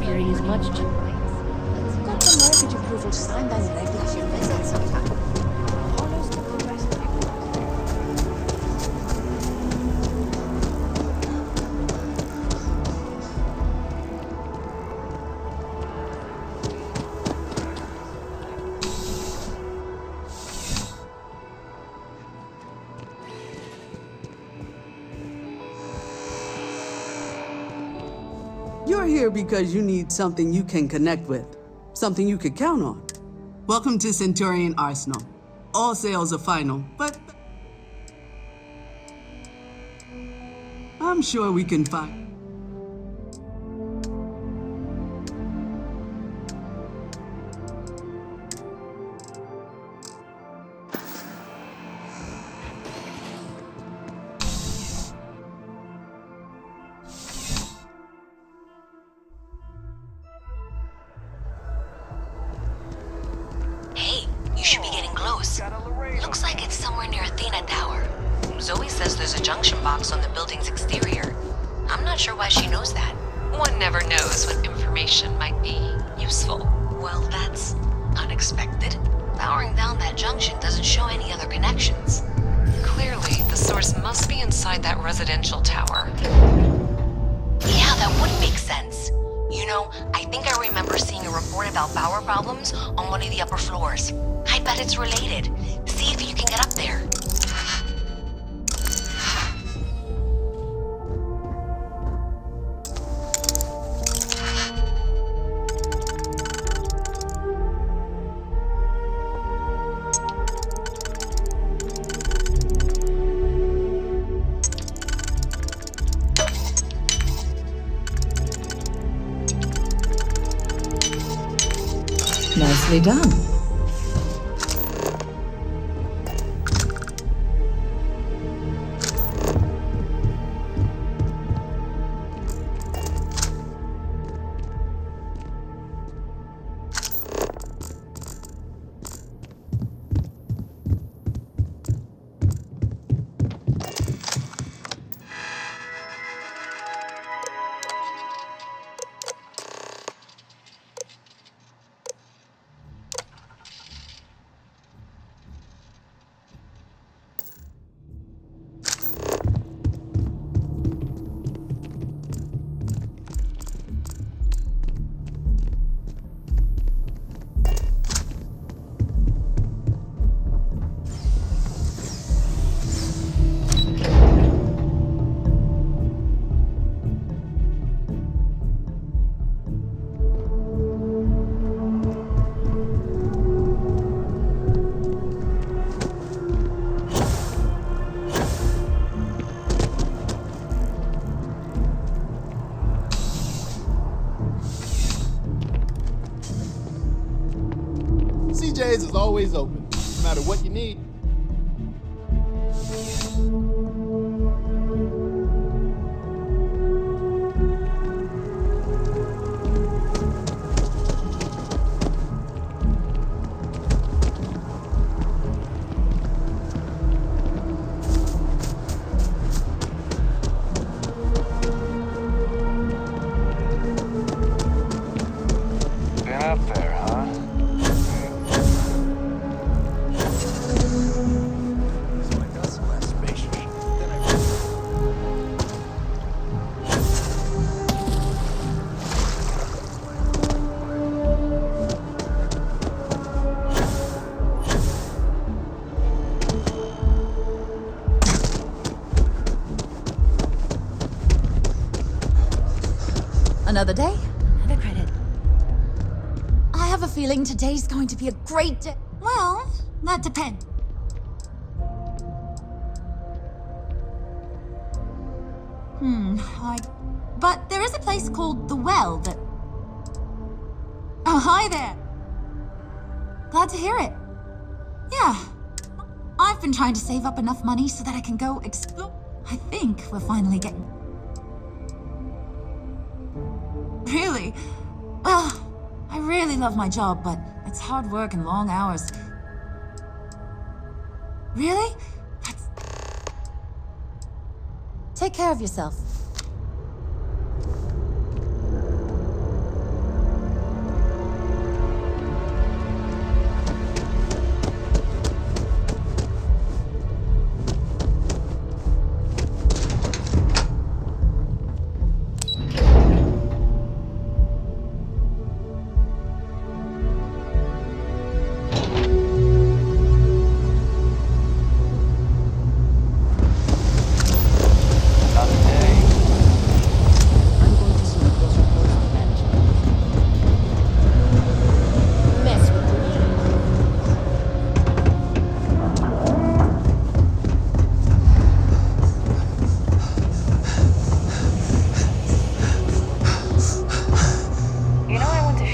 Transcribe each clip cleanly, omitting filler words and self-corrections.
hearing as much. Let's got the mortgage approval to sign then regular your visit sometime. Follows the progress of your You're here because you need something you can connect with, something you could count on. Welcome to Centurion Arsenal. All sales are final, but I'm sure we can find. Looks like it's somewhere near Athena Tower. Zoe says there's a junction box on the building's exterior. I'm not sure why she knows that. One never knows what information might be useful. Well, that's unexpected. Powering down that junction doesn't show any other connections. Clearly, the source must be inside that residential tower. Yeah, that would make sense. You know, I think I remember seeing a report about power problems on one of the upper floors. I bet it's related. See if you can get up there. Nicely done. CJ's is always open, no matter what you need. Been up there, huh? Another day, another credit. I have a feeling today's going to be a great day. Well, that depends. But there is a place called The Well that... Oh, hi there. Glad to hear it. Yeah. I've been trying to save up enough money so that I can go explore. I think we're finally getting... Really? Well, I really love my job, but it's hard work and long hours. Really? Take care of yourself.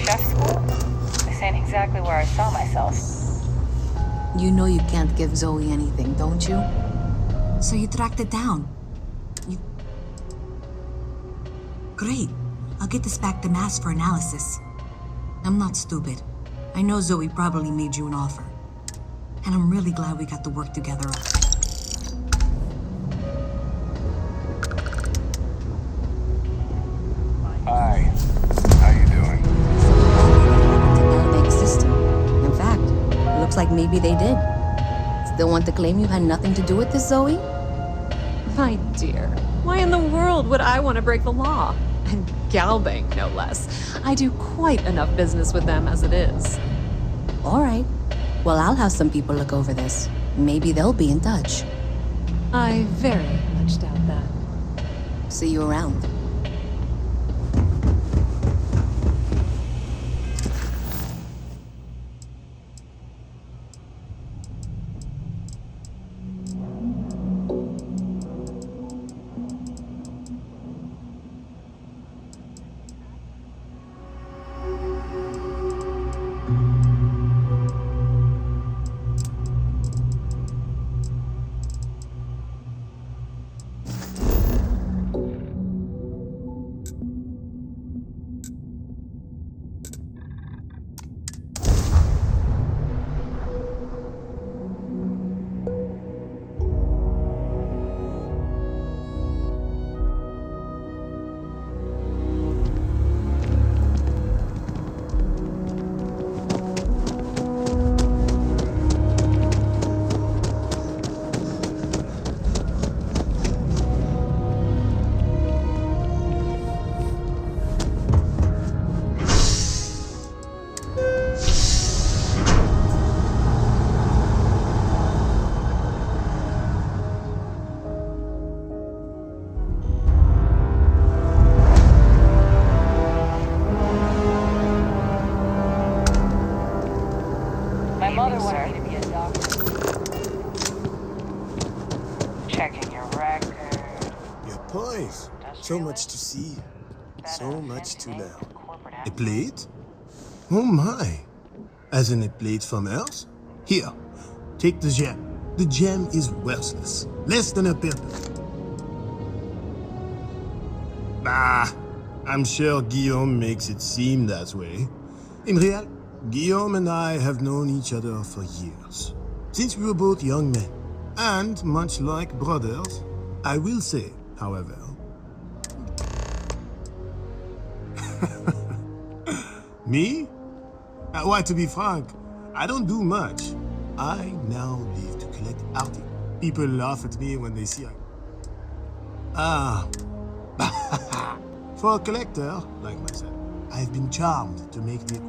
chef school? This ain't exactly where I saw myself. You know you can't give Zoe anything, don't you? So you tracked it down. Great. I'll get this back to Mass for analysis. I'm not stupid. I know Zoe probably made you an offer. And I'm really glad we got to work together. Hi. How you doing? Big system. In fact, it looks like maybe they did. Still want to claim you had nothing to do with this, Zoe? My dear, why in the world would I want to break the law? And Galbank, no less. I do quite enough business with them as it is. All right. Well, I'll have some people look over this. Maybe they'll be in touch. I very much doubt that. See you around. My mother wanted me to be a doctor. Checking your record. Your poise. So much to see. So much to learn. A plate? Oh my. As in a plate from Earth? Here, take the gem. The gem is worthless. Less than a pebble. Bah, I'm sure Guillaume makes it seem that way. In reality, Guillaume and I have known each other for years. Since we were both young men. And much like brothers, I will say, however... Me? Why, to be frank, I don't do much. I now live to collect artifacts. People laugh at me when they see For a collector, like myself, I've been charmed to make the...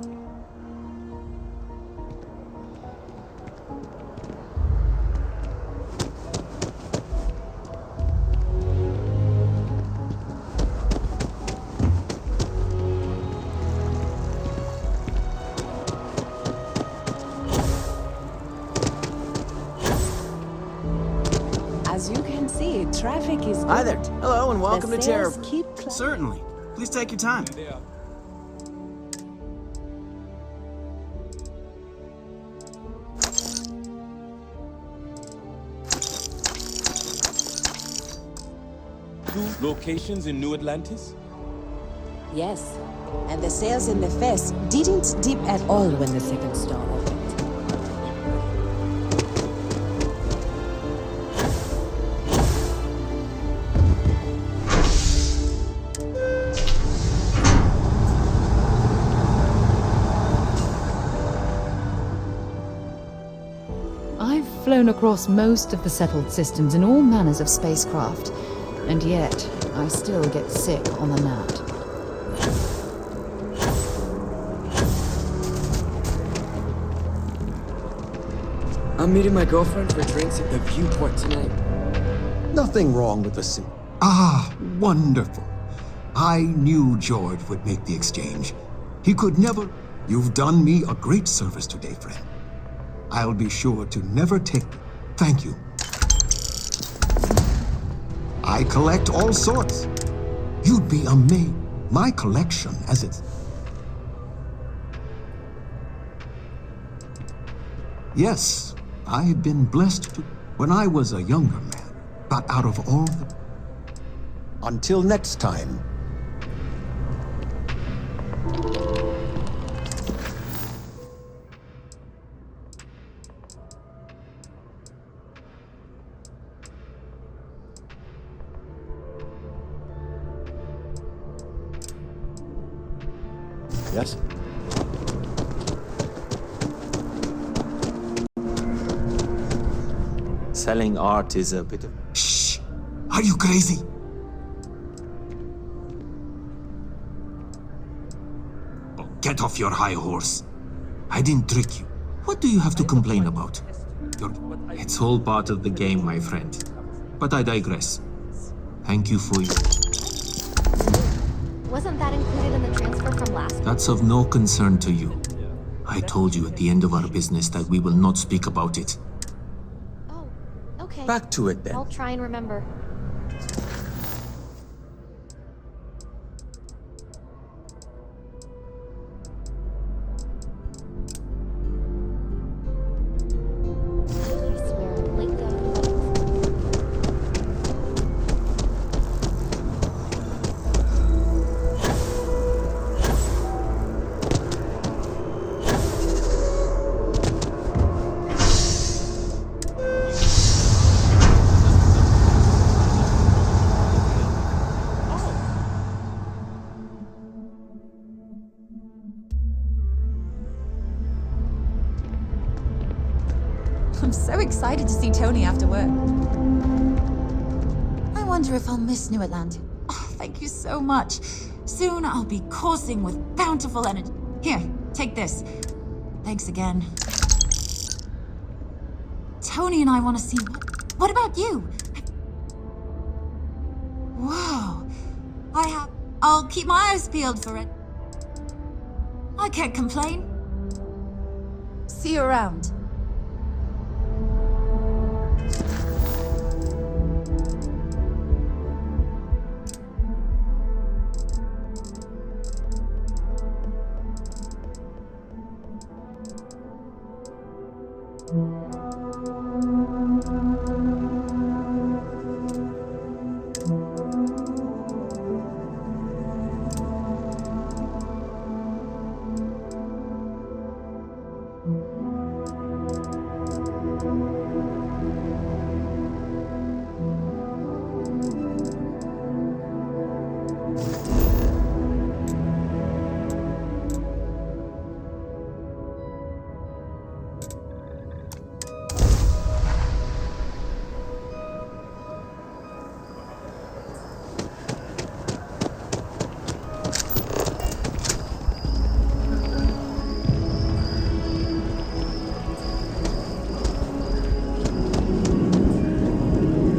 As you can see, traffic is good. Hi there. Hello and welcome The to Terra. sales keep Certainly. Please take your time. Two locations in New Atlantis? Yes, and the sales in the fest didn't dip at all when the second store opened. I've flown across most of the settled systems in all manners of spacecraft, and yet I still get sick on the mat. I'm meeting my girlfriend for drinks at the Viewport tonight. Nothing wrong with the suit. Ah, wonderful. I knew George would make the exchange. He could never... You've done me a great service today, friend. I'll be sure to never take... Thank you. I collect all sorts. You'd be amazed. My collection, as it's... Yes, I've been blessed to. When I was a younger man, but out of all the. Until next time. Yes? Selling art is a bit of... Shh! Are you crazy? Oh, get off your high horse. I didn't trick you. What do you have to complain about? It's all part of the game, my friend. But I digress. Thank you for your... Wasn't that included in the transfer from last? That's of no concern to you. I told you at the end of our business that we will not speak about it. Oh, okay. Back to it then. I'll try and remember. I swear, lately I've been getting I'm so excited to see Tony after work. I wonder if I'll miss New Atlantis. Oh, thank you so much. Soon I'll be coursing with bountiful energy. Here, take this. Thanks again. Tony and I want to see... What about you? Whoa. I'll keep my eyes peeled for it. I can't complain. See you around.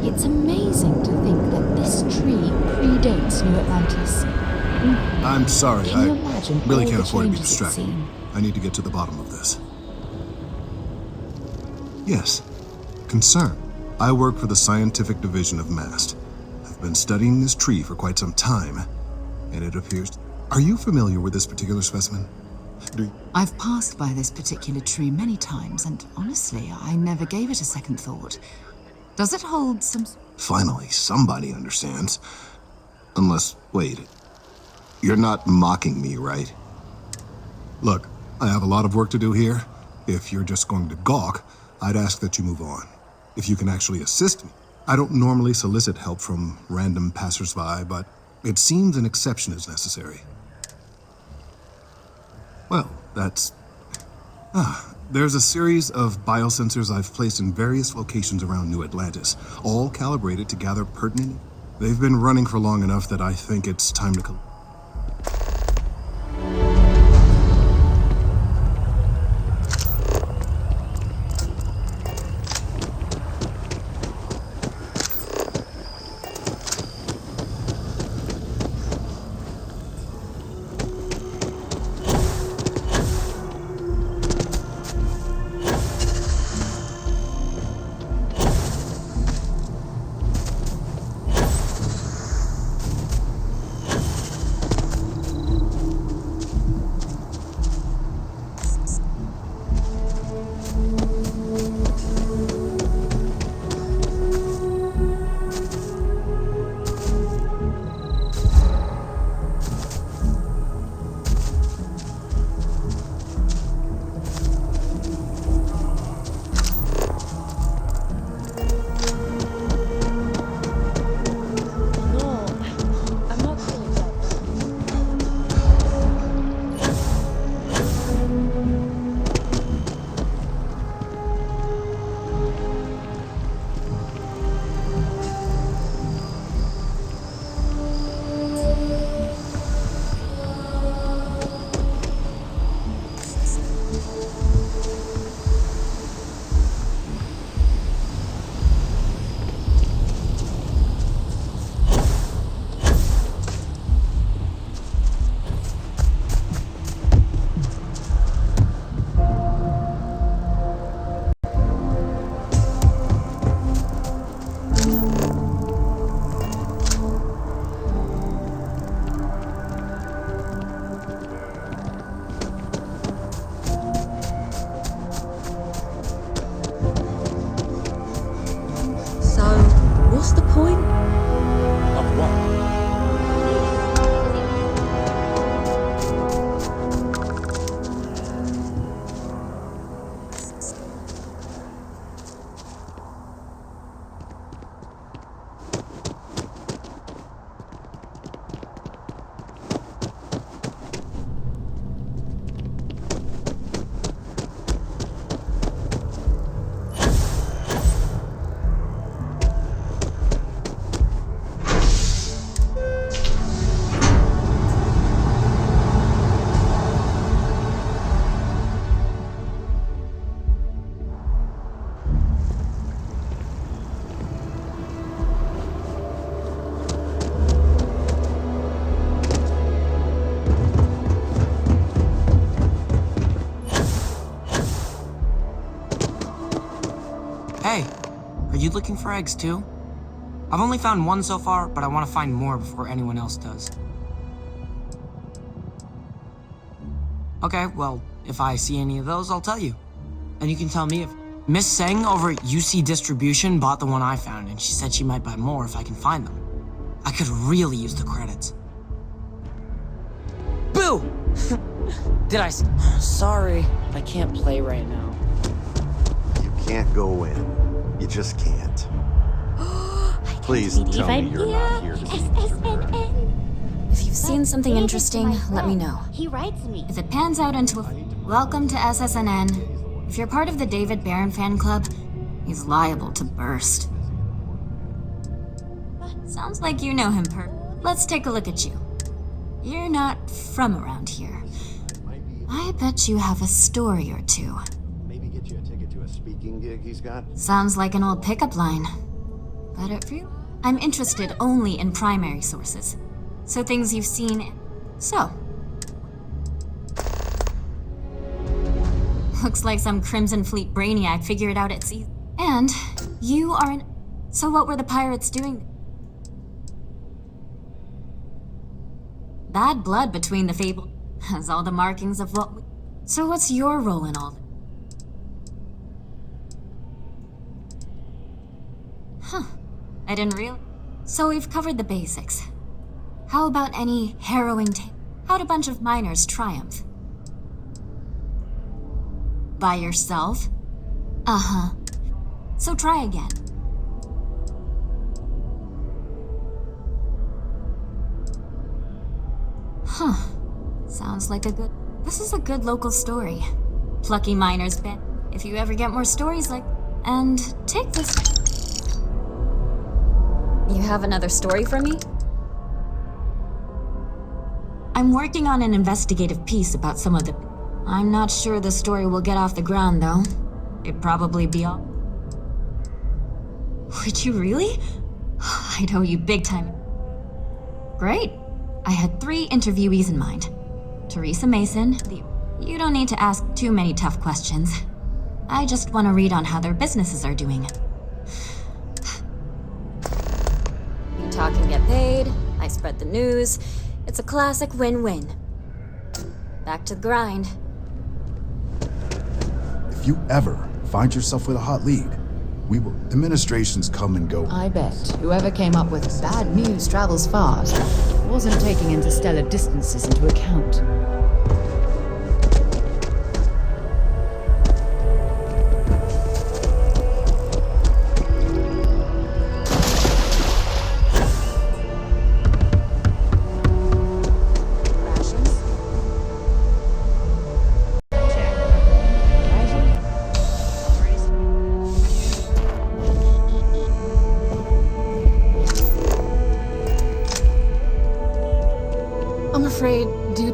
It's amazing to think that this tree predates New Atlantis. I'm sorry, Can you I imagine really all can't the afford to be changes it's distracted. seen? I need to get to the bottom of this. Yes, concern. I work for the scientific division of MAST. I've been studying this tree for quite some time, and it appears... Are you familiar with this particular specimen? I've passed by this particular tree many times, and honestly, I never gave it a second thought. Does it hold some... Finally, somebody understands. Unless, wait, you're not mocking me, right? Look, I have a lot of work to do here. If you're just going to gawk, I'd ask that you move on. If you can actually assist me. I don't normally solicit help from random passersby, but it seems an exception is necessary. Well, that's... There's a series of biosensors I've placed in various locations around New Atlantis, all calibrated to gather pertinent... They've been running for long enough that I think it's time to... you looking for eggs too? I've only found one so far, but I want to find more before anyone else does. Okay, well, if I see any of those, I'll tell you. And you can tell me if Miss Seng over at UC Distribution bought the one I found, and she said she might buy more if I can find them. I could really use the credits. Boo! Did I Sorry, I can't play right now. You can't go in. You just can't. Please tell me you're not here to see If you've seen something interesting, let me know. He writes me. If it pans out into a welcome to SSNN, if you're part of the David Barron fan club, he's liable to burst. Sounds like you know him, Let's take a look at you. You're not from around here. I bet you have a story or two. Maybe get you a ticket to a speaking gig he's got? Sounds like an old pickup line. But it really... I'm interested only in primary sources. So things you've seen... So. Looks like some Crimson Fleet brainiac figured out it's easy. And you are an... So what were the pirates doing? Bad blood between the fable has all the markings of what we... So what's your role in all this? Huh. I didn't really... So we've covered the basics. How about any harrowing tale? How'd a bunch of miners triumph? By yourself? Uh-huh. So try again. Huh. Sounds like a good... This is a good local story. Plucky miners bet. If you ever get more stories like... And take this... You have another story for me? I'm working on an investigative piece about some of the... I'm not sure the story will get off the ground, though. It'd probably be all... Would you really? I'd owe you big time. Great. I had 3 interviewees in mind. Teresa Mason, You don't need to ask too many tough questions. I just want to read on how their businesses are doing. You talk and get paid, I spread the news. It's a classic win-win. Back to the grind. If you ever find yourself with a hot lead, we will... Administrations come and go. I bet whoever came up with bad news travels fast wasn't taking interstellar distances into account.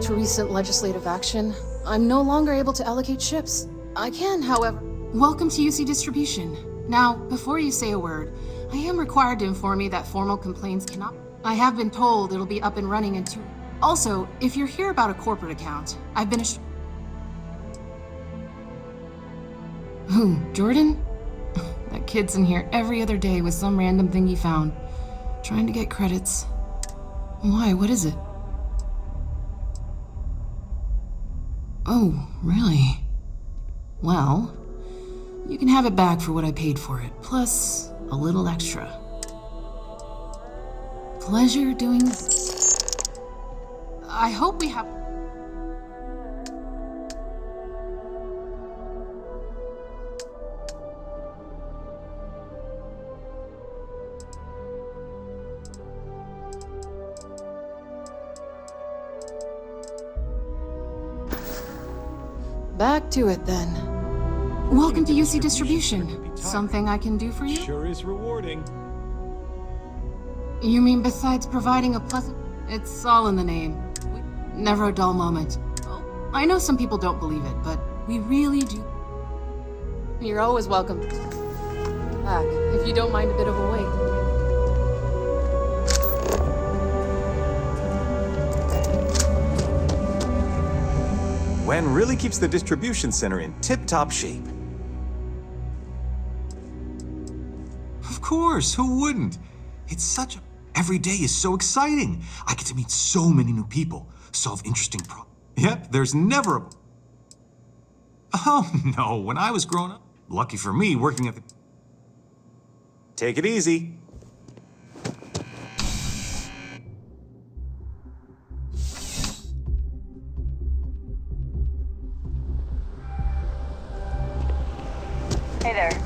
Recent legislative action, I'm no longer able to allocate ships. I can, however... Welcome to UC Distribution. Now, before you say a word, I am required to inform you that formal complaints cannot... I have been told it'll be up and running in 2... Also, if you're here about a corporate account, I've been Who, Jordan? That kid's in here every other day with some random thing he found. Trying to get credits. Why, what is it? Oh, really? Well, you can have it back for what I paid for it, plus a little extra. Pleasure doing... I hope we have... Back to it, then. Welcome to UC Distribution. Something I can do for you? Sure is rewarding. You mean besides providing a pleasant... It's all in the name. Never a dull moment. I know some people don't believe it, but we really do. You're always welcome back, if you don't mind a bit of a wait. Wen really keeps the distribution center in tip-top shape. Of course, who wouldn't? It's such a... Every day is so exciting. I get to meet so many new people, solve interesting problems. Yep, there's never a... Oh, no, when I was growing up, lucky for me, working at the... Take it easy. Hey there.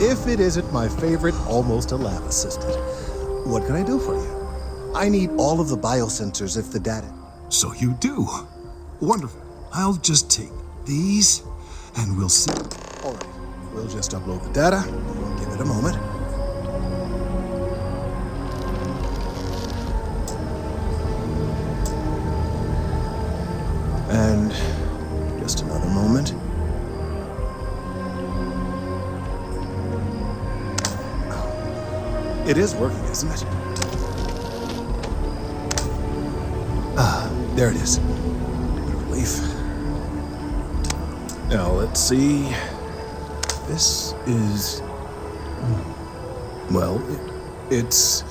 If it isn't my favorite almost a lab assistant, what can I do for you? I need all of the biosensors if the data... So you do. Wonderful. I'll just take these, and we'll see. All right, we'll just upload the data. We'll give it a moment. And just another moment. It is working, isn't it? Ah, there it is. Relief. Now, let's see. This is... Well, it's...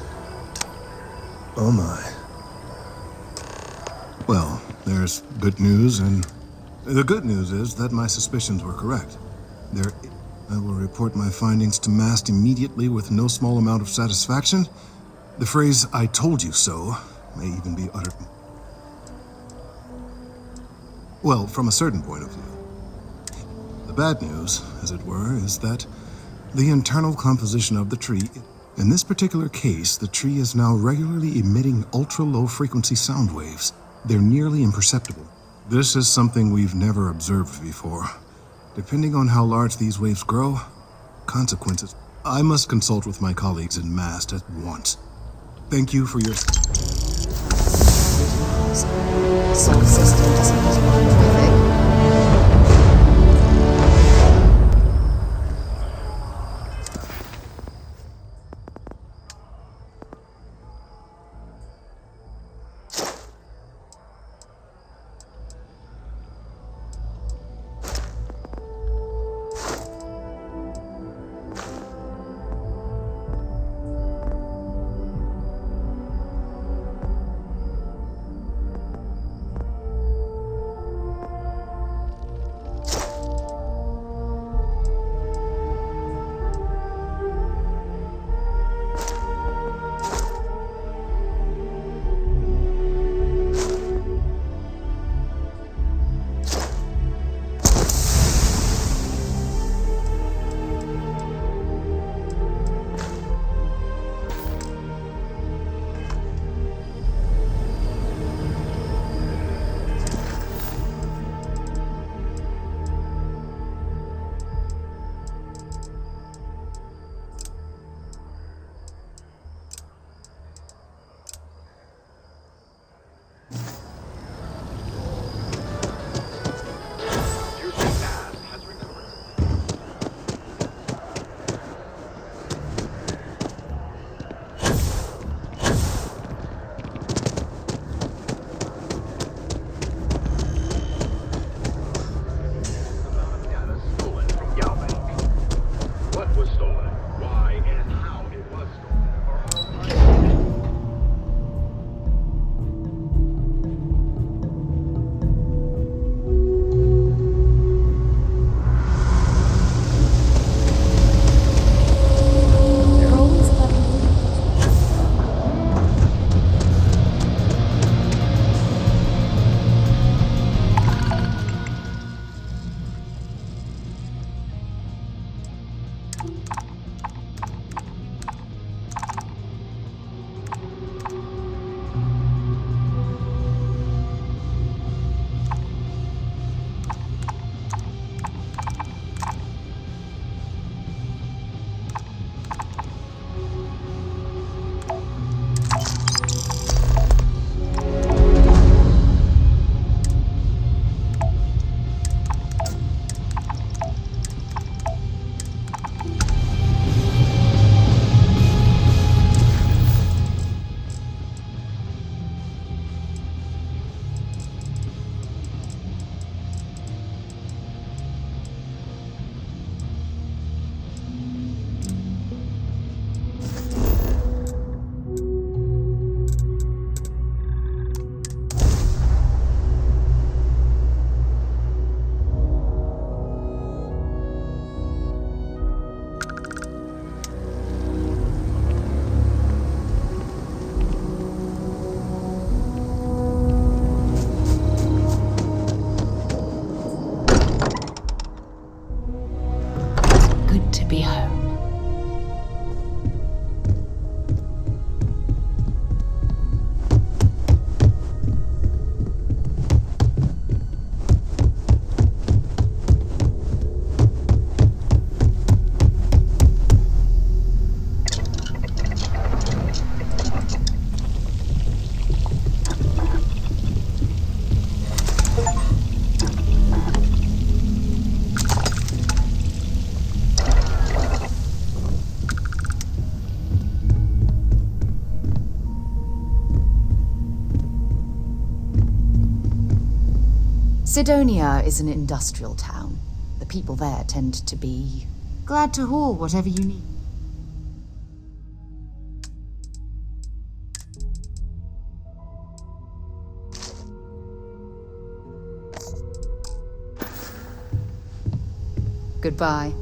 Oh my. Well, there's good news, and the good news is that my suspicions were correct. I will report my findings to MAST immediately with no small amount of satisfaction. The phrase, "I told you so," may even be uttered. Well, from a certain point of view. The bad news, as it were, is that the internal composition of the tree... In this particular case, the tree is now regularly emitting ultra-low frequency sound waves. They're nearly imperceptible. This is something we've never observed before. Depending on how large these waves grow, consequences... I must consult with my colleagues in MAST at once. Thank you for your... Soul system doesn't use more traffic. to be home. Sidonia is an industrial town. The people there tend to be glad to haul whatever you need. Goodbye.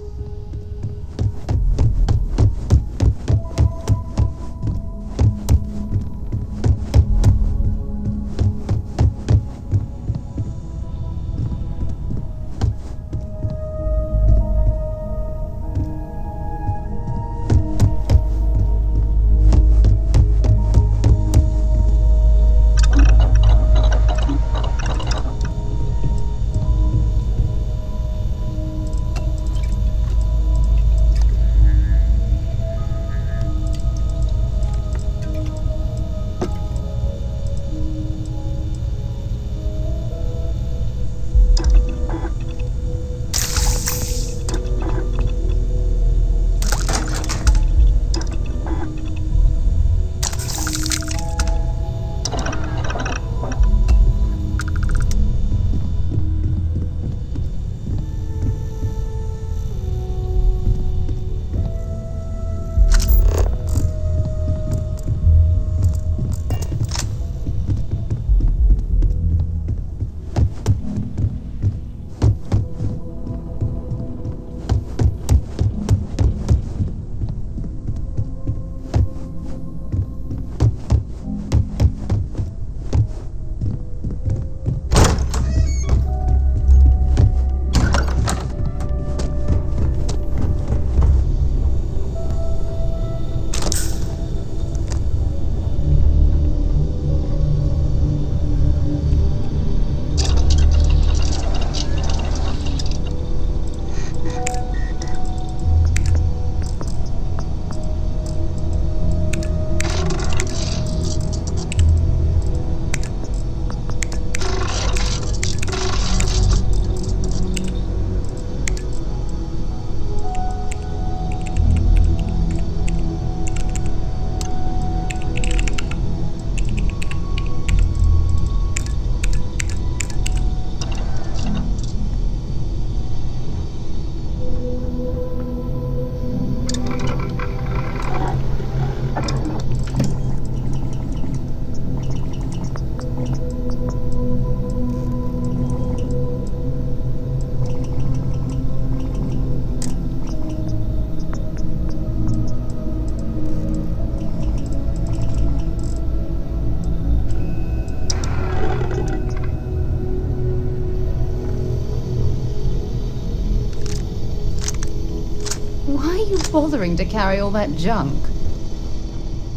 Why are you bothering to carry all that junk?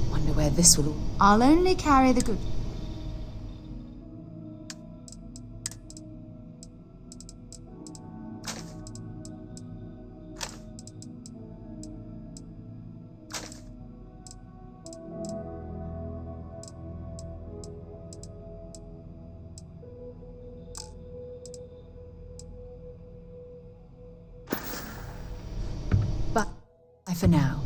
Wonder where this will... I'll only carry the good... Bye for now.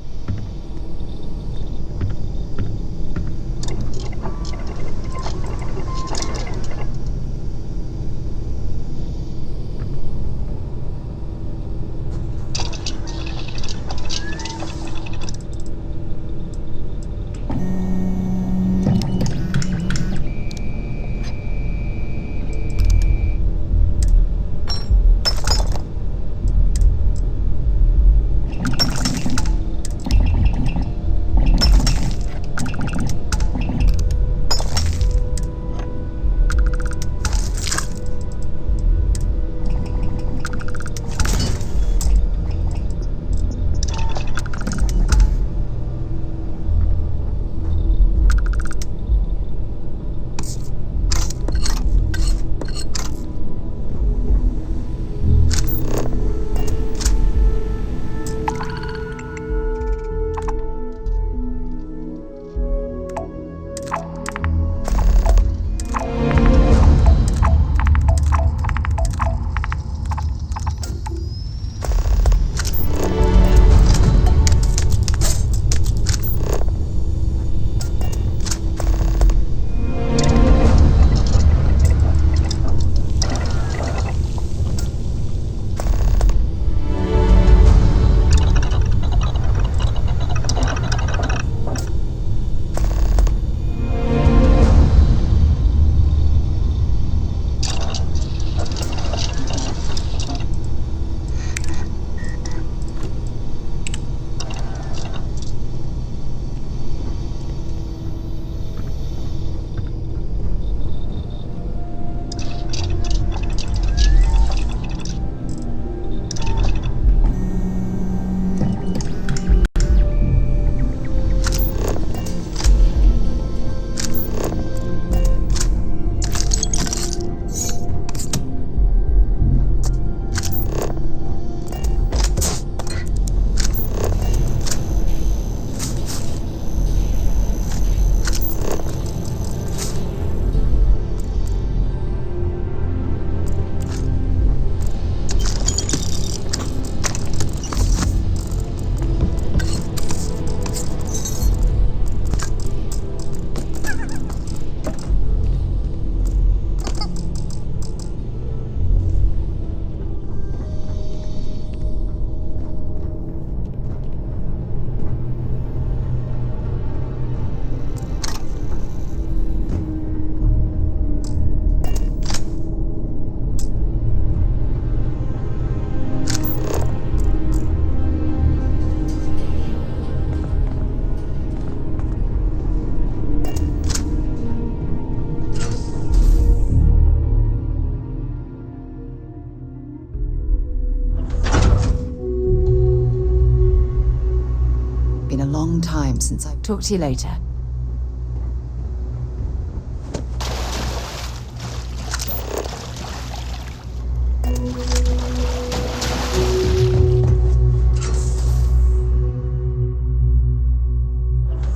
long time since I've Talk to you later.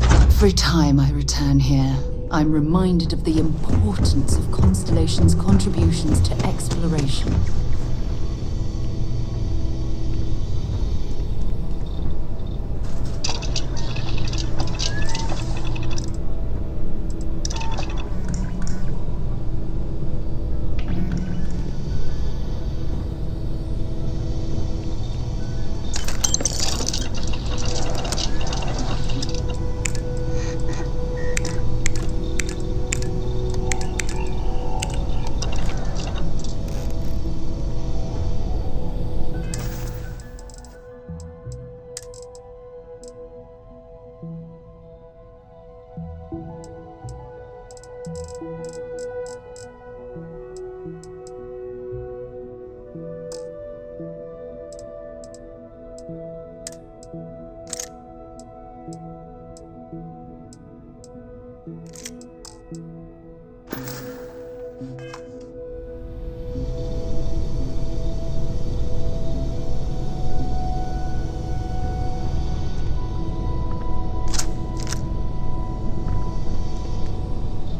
Every time I return here, I'm reminded of the importance of Constellation's contributions to exploration.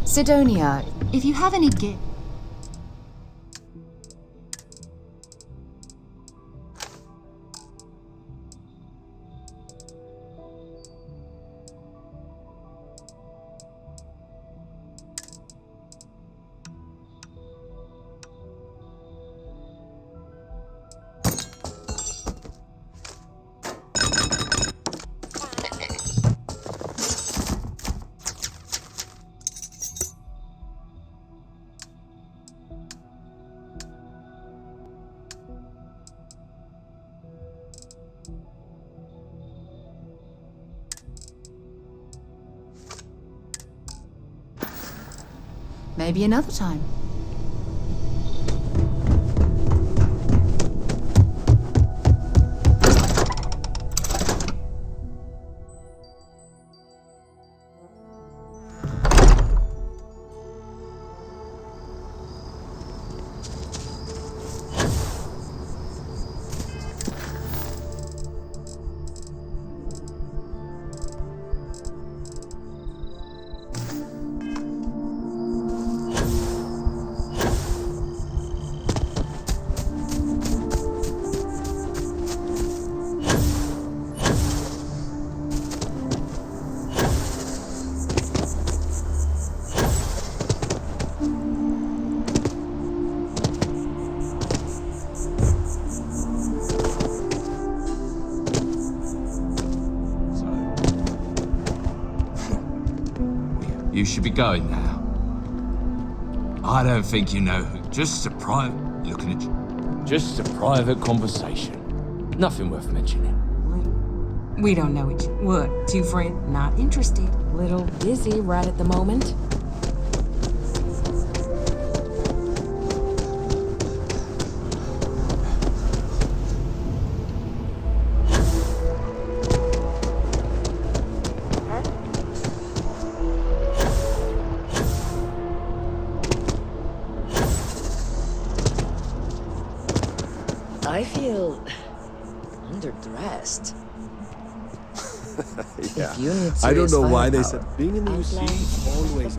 Sidonia, if you have any gift. Maybe another time. You should be going now. I don't think you know who. Just a private... looking at you. Just a private conversation. Nothing worth mentioning. We don't know each. What? Two friends? Not interested. Little busy right at the moment. I feel underdressed. Yeah. If you need I don't serious know why they firepower, said being in the UC is always.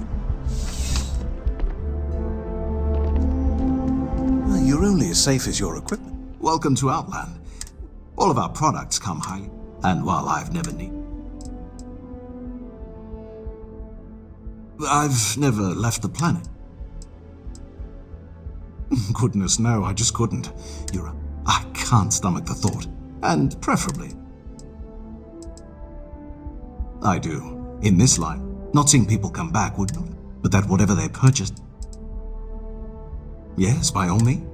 Well, you're only as safe as your equipment. Welcome to Outland. All of our products come highly, and while I've never left the planet. Goodness, no, I just couldn't. I can't stomach the thought, and preferably. I do. In this line, not seeing people come back would not, but that whatever they purchased. Yes, by all means.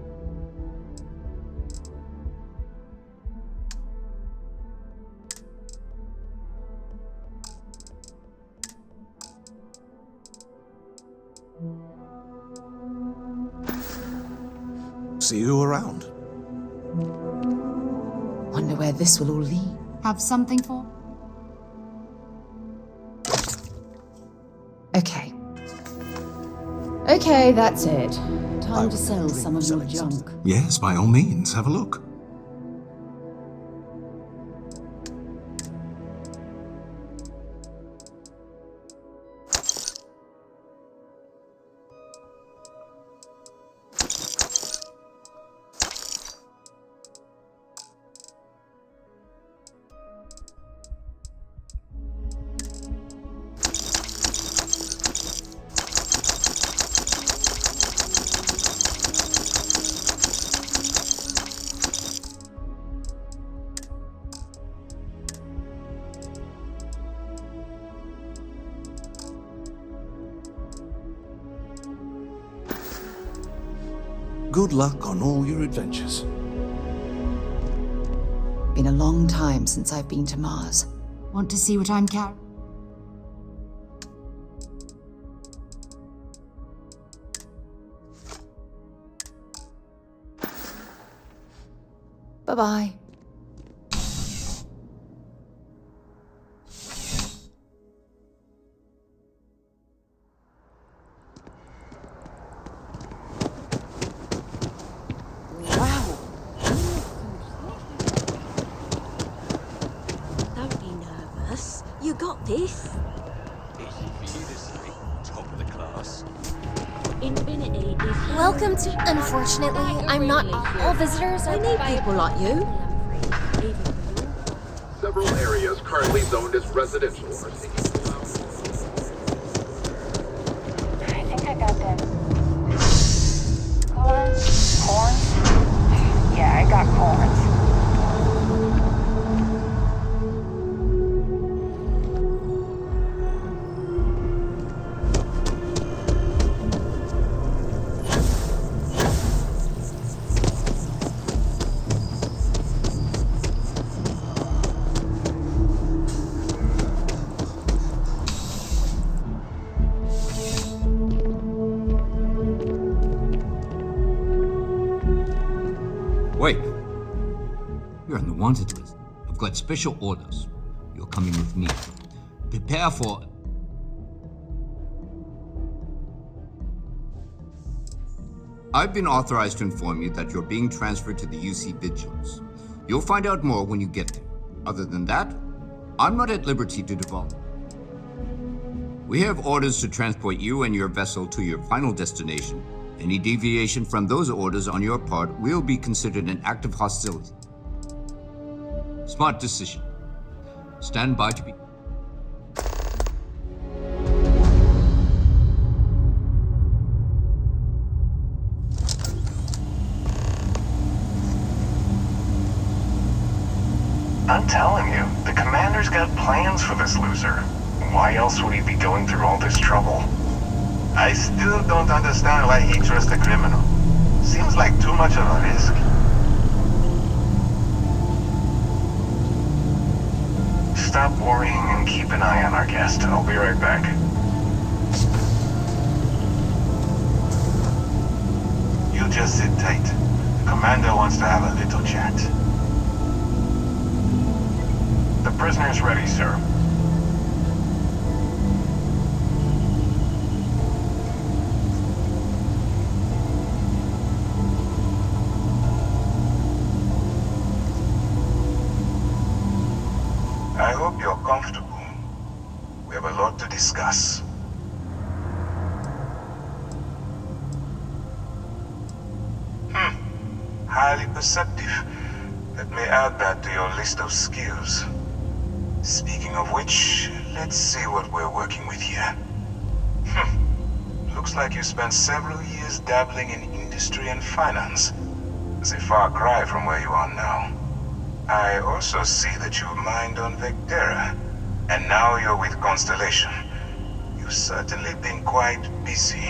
See you around. Wonder where this will all lead. Have something for? Okay, that's it. Time to sell some of your junk. Yes, by all means, have a look. Good luck on all your adventures. Been a long time since I've been to Mars. Want to see what I'm carrying? Bye-bye. Don't be nervous. You got this. Easy for you to say. Top of the class. Infinity is... Welcome to... Unfortunately, I'm not... All visitors are... We need people like you. Several areas currently zoned as residential are seeking... I think I got them. Corns? Yeah, I got corns. Wait. You're on the wanted list. I've got special orders. You're coming with me. Prepare for... I've been authorized to inform you that you're being transferred to the UC Vigilance. You'll find out more when you get there. Other than that, I'm not at liberty to divulge. We have orders to transport you and your vessel to your final destination. Any deviation from those orders on your part will be considered an act of hostility. Smart decision. Stand by to be... I'm telling you, the commander's got plans for this loser. Why else would he be going through all this trouble? I still don't understand why he trusts a criminal. Seems like too much of a risk. Stop worrying and keep an eye on our guest. I'll be right back. You just sit tight. The commander wants to have a little chat. The prisoner's ready, sir. I hope you're comfortable. We have a lot to discuss. Highly perceptive. Let me add that to your list of skills. Speaking of which, let's see what we're working with here. Looks like you spent several years dabbling in industry and finance. It's a far cry from where you are now. I also see that you mined on Vectera, and now you're with Constellation. You've certainly been quite busy.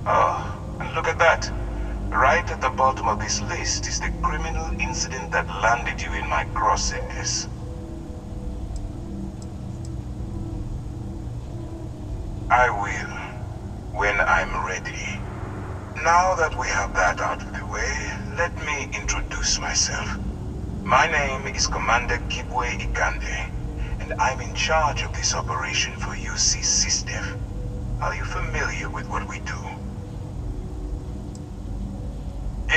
Oh, and look at that. Right at the bottom of this list is the criminal incident that landed you in my crosshairs. I will, when I'm ready. Now that we have that out of the way, let me introduce myself. My name is Commander Kibwe Ikande, and I'm in charge of this operation for UC SysDef. Are you familiar with what we do?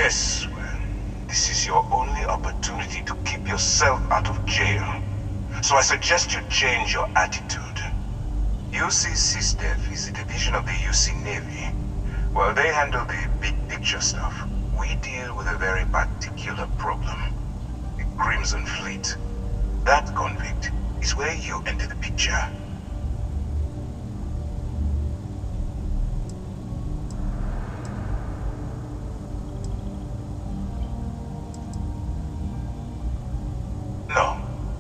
Yes, well, this is your only opportunity to keep yourself out of jail. So I suggest you change your attitude. UC SysDev is a division of the UC Navy. While they handle the big picture stuff, we deal with a very particular problem. The Crimson Fleet. That convict is where you enter the picture.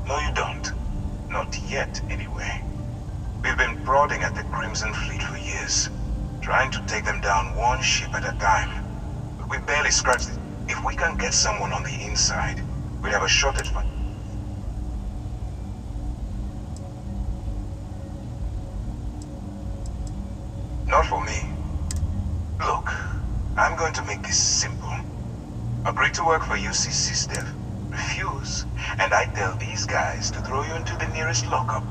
No, you don't. Not yet, anyway. We've been prodding at the Crimson Fleet for years, trying to take them down one ship at a time. But we barely scratched it. If we can get someone on the inside, we'd have a shot at fun. Not for me. Look, I'm going to make this simple. Agree to work for UC SysDev. Refuse, and I tell these guys to throw you into the nearest lockup.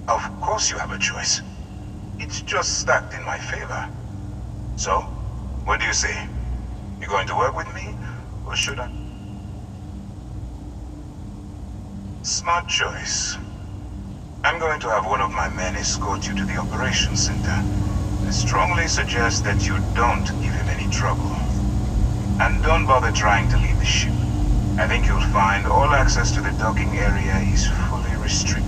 Of course you have a choice. It's just stacked in my favor. So, what do you say? You going to work with me, or should I? Smart choice. I'm going to have one of my men escort you to the operations center. I strongly suggest that you don't give him any trouble. And don't bother trying to leave the ship. I think you'll find all access to the docking area is fully restricted.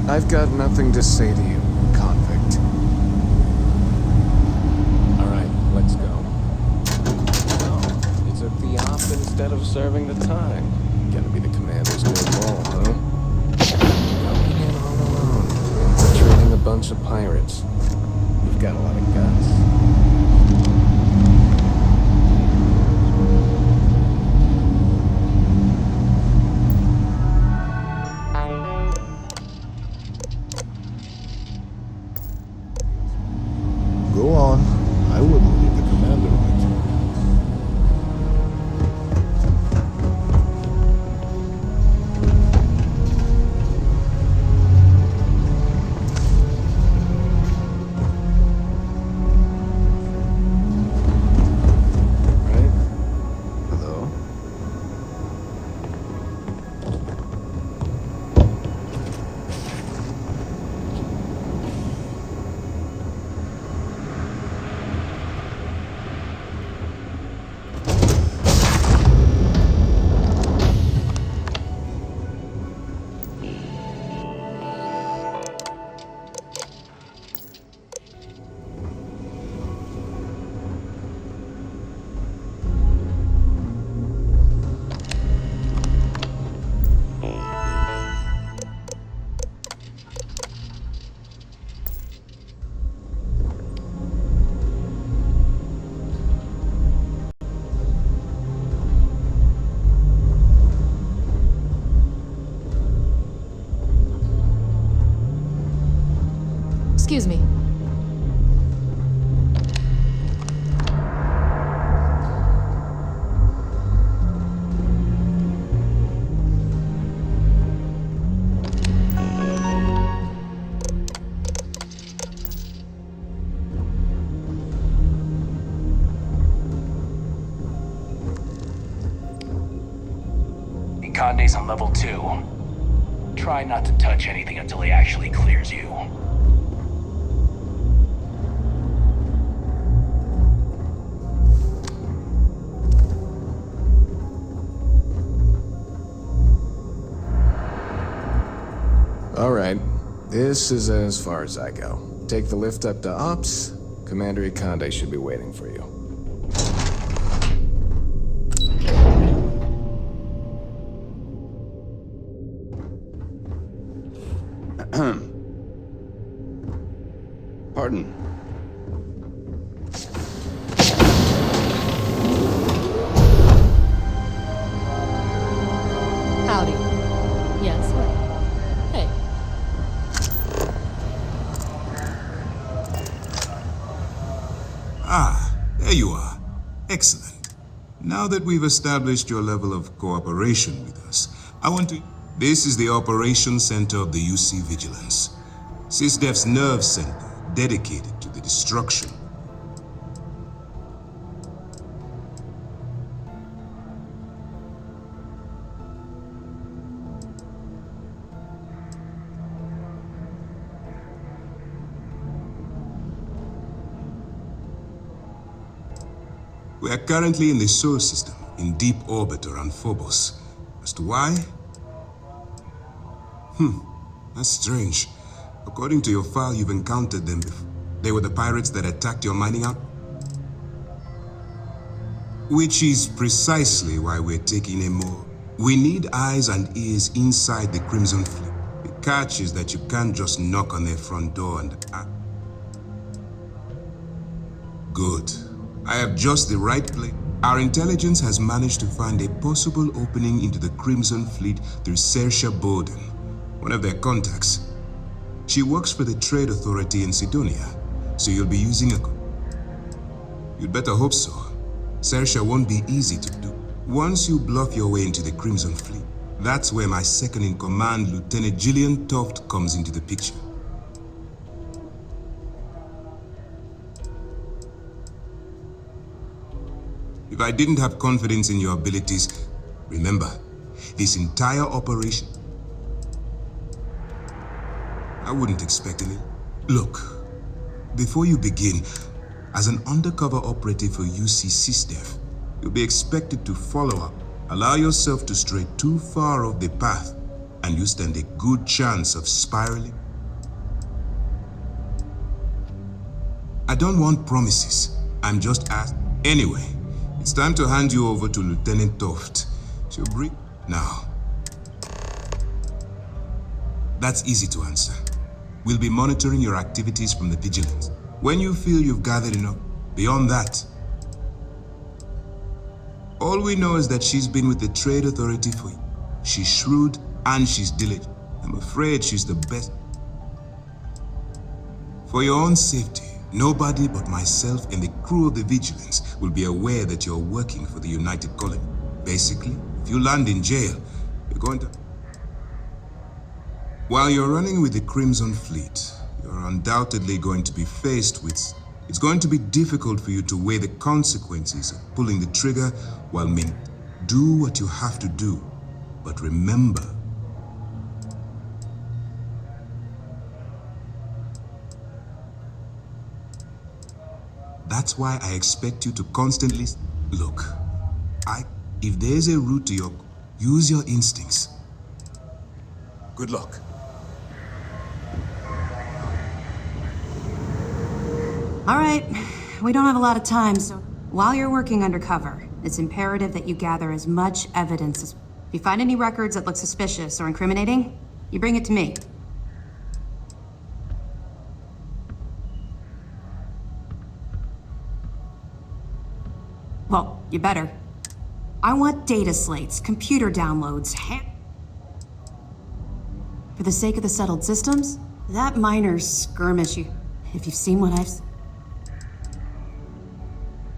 I've got nothing to say to you, convict. Alright, let's go. Oh, you took the op instead of serving the time. Gonna be the commander's new role, huh? Coming in all alone, infiltrating a bunch of pirates. You've got a lot of guts. Go on. I wouldn't leave the commander on it. Right? Hello? Excuse me. Conde's on level 2. Try not to touch anything until he actually clears you. Alright. This is as far as I go. Take the lift up to Ops. Commander Conde should be waiting for you. Pardon. Howdy. Yes, what? Hey. Ah, there you are. Excellent. Now that we've established your level of cooperation with us, I want to... This is the Operations Center of the UC Vigilance. SysDef's nerve center, dedicated to the destruction. We are currently in the Sol system, in deep orbit around Phobos. As to why? That's strange. According to your file, you've encountered them before. They were the pirates that attacked your mining out? Which is precisely why we're taking a more. We need eyes and ears inside the Crimson Fleet. The catch is that you can't just knock on their front door and... Good. I have just the right place. Our intelligence has managed to find a possible opening into the Crimson Fleet through Saoirse Bowden, one of their contacts. She works for the Trade Authority in Sidonia, so you'll be using a... You'd better hope so. Saoirse won't be easy to do. Once you bluff your way into the Crimson Fleet, that's where my second-in-command, Lieutenant Gillian Toft, comes into the picture. If I didn't have confidence in your abilities, remember, this entire operation, I wouldn't expect any. Look, before you begin, as an undercover operative for UC SysDef, you'll be expected to follow up. Allow yourself to stray too far off the path, and you stand a good chance of spiraling. I don't want promises. I'm just asking. Anyway, it's time to hand you over to Lieutenant Toft. She'll bring... Now. That's easy to answer. We'll be monitoring your activities from the Vigilance. When you feel you've gathered enough, beyond that, all we know is that she's been with the Trade Authority for you. She's shrewd and she's diligent. I'm afraid she's the best. For your own safety, nobody but myself and the crew of the Vigilance will be aware that you're working for the United Colony. Basically, if you land in jail, you're going to... While you're running with the Crimson Fleet, you're undoubtedly going to be faced with... It's going to be difficult for you to weigh the consequences of pulling the trigger while do what you have to do. But remember... That's why I expect you to constantly... Look, if there's a route to your... Use your instincts. Good luck. All right, we don't have a lot of time, so while you're working undercover, it's imperative that you gather as much evidence as... If you find any records that look suspicious or incriminating, you bring it to me. Well, you better. I want data slates, computer downloads, For the sake of the settled systems, that minor skirmish if you've seen what I've seen.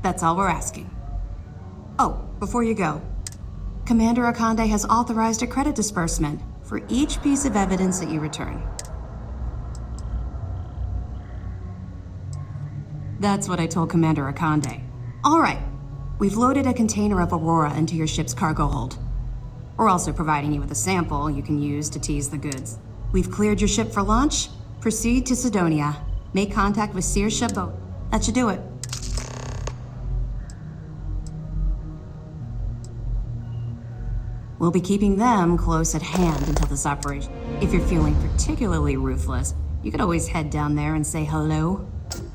That's all we're asking. Oh, before you go, Commander Akande has authorized a credit disbursement for each piece of evidence that you return. That's what I told Commander Akande. All right, we've loaded a container of Aurora into your ship's cargo hold. We're also providing you with a sample you can use to tease the goods. We've cleared your ship for launch. Proceed to Sidonia. Make contact with Saoirse Bowden. That should do it. We'll be keeping them close at hand until this operation. If you're feeling particularly ruthless, you could always head down there and say hello.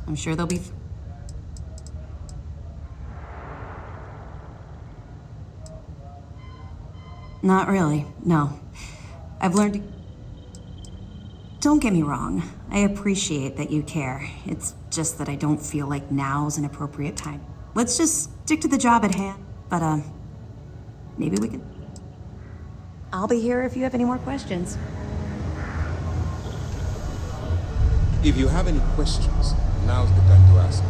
I'm sure they'll be... Not really, no. I've learned to... Don't get me wrong. I appreciate that you care. It's just that I don't feel like now's an appropriate time. Let's just stick to the job at hand. But, maybe we can... I'll be here if you have any more questions. If you have any questions, now's the time to ask.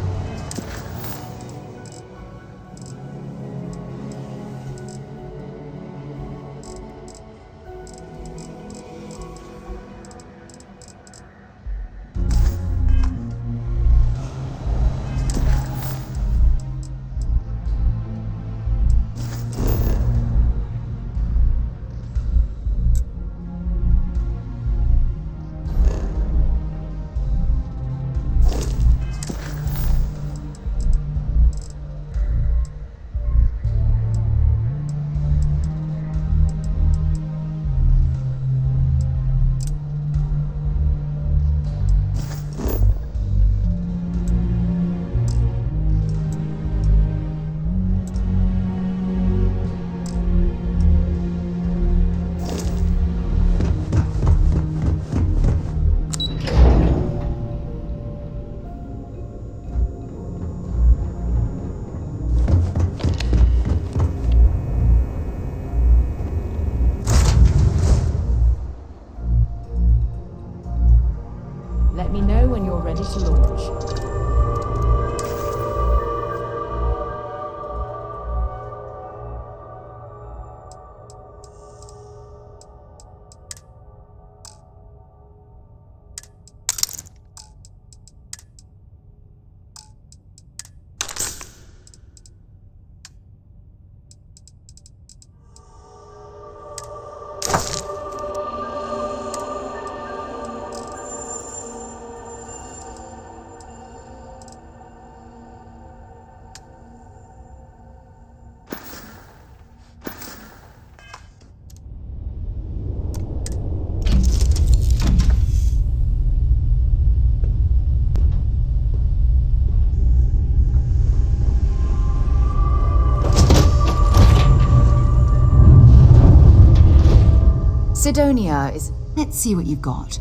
Sidonia is... Let's see what you've got.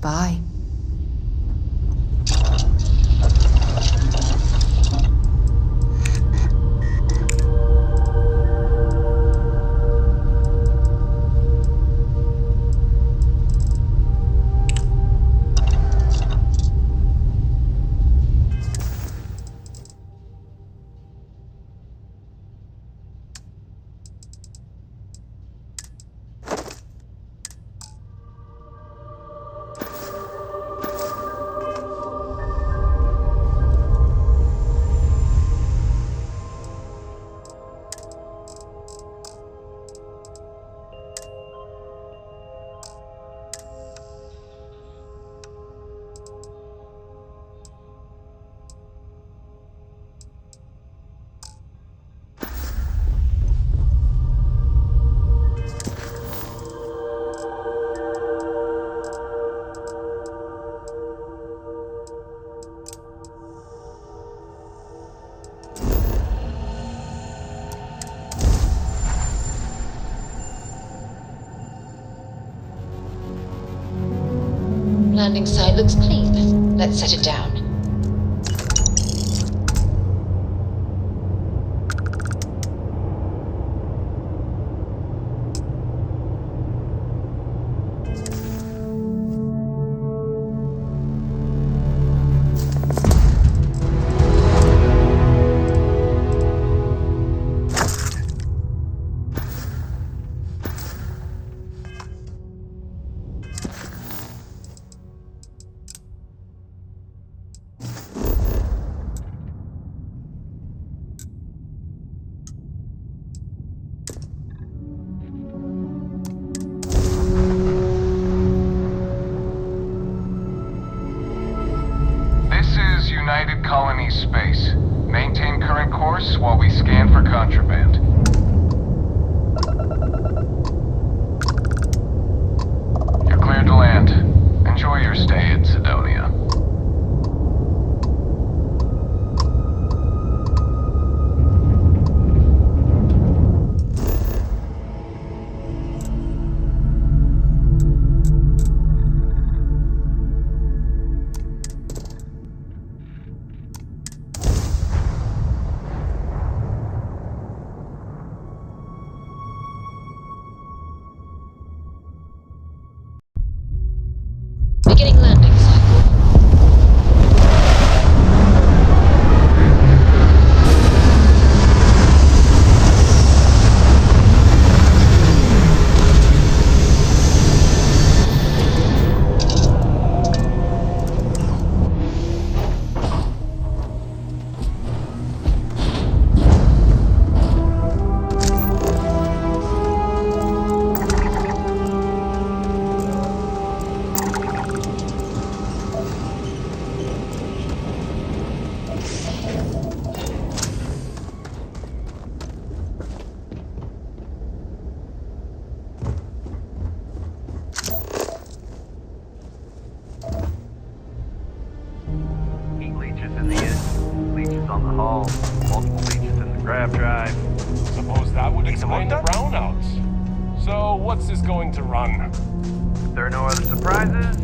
Bye. Landing site looks clean. Let's set it down. United Colonies Space. Maintain current course while we scan for contraband. You're cleared to land. Enjoy your stay in Sidonia. Beginning landing cycle. on the hull, multiple leeches in the grab drive. Suppose that would explain the brownouts. So, what's this going to run? If there are no other surprises,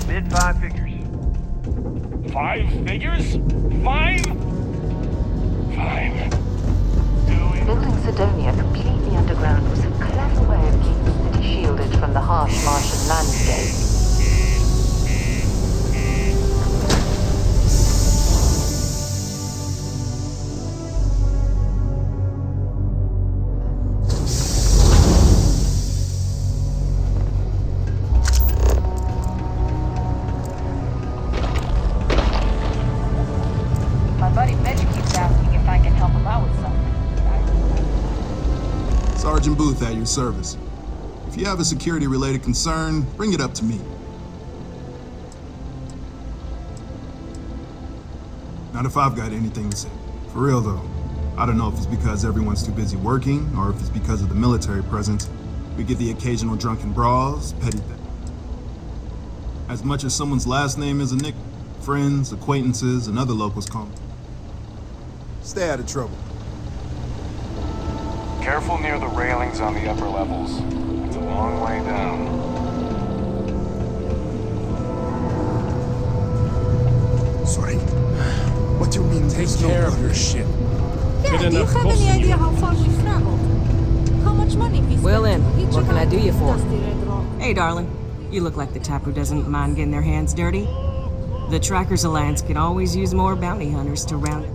mid 5 figures. 5 figures? 5? Fine. Building Sidonia completely underground was a clever way of keeping the city shielded from the harsh Martian landscape. My buddy Mitch keeps asking if I can help him out with something. Sergeant Booth at your service. If you have a security-related concern, bring it up to me. Not if I've got anything to say. For real, though. I don't know if it's because everyone's too busy working, or if it's because of the military presence. We get the occasional drunken brawls, petty theft. As much as someone's last name is a nickname, friends, acquaintances, and other locals call me. Stay out of trouble. Careful near the railings on the upper levels. It's a long way down. Sorry. What do you mean? Take care of your ship. Yeah, do you have any idea how far we've traveled? How much money we spent? Well, then, each what can I do you for? Dusty Red Rock? Hey, darling. You look like the type who doesn't mind getting their hands dirty. The Trackers Alliance could always use more bounty hunters to round.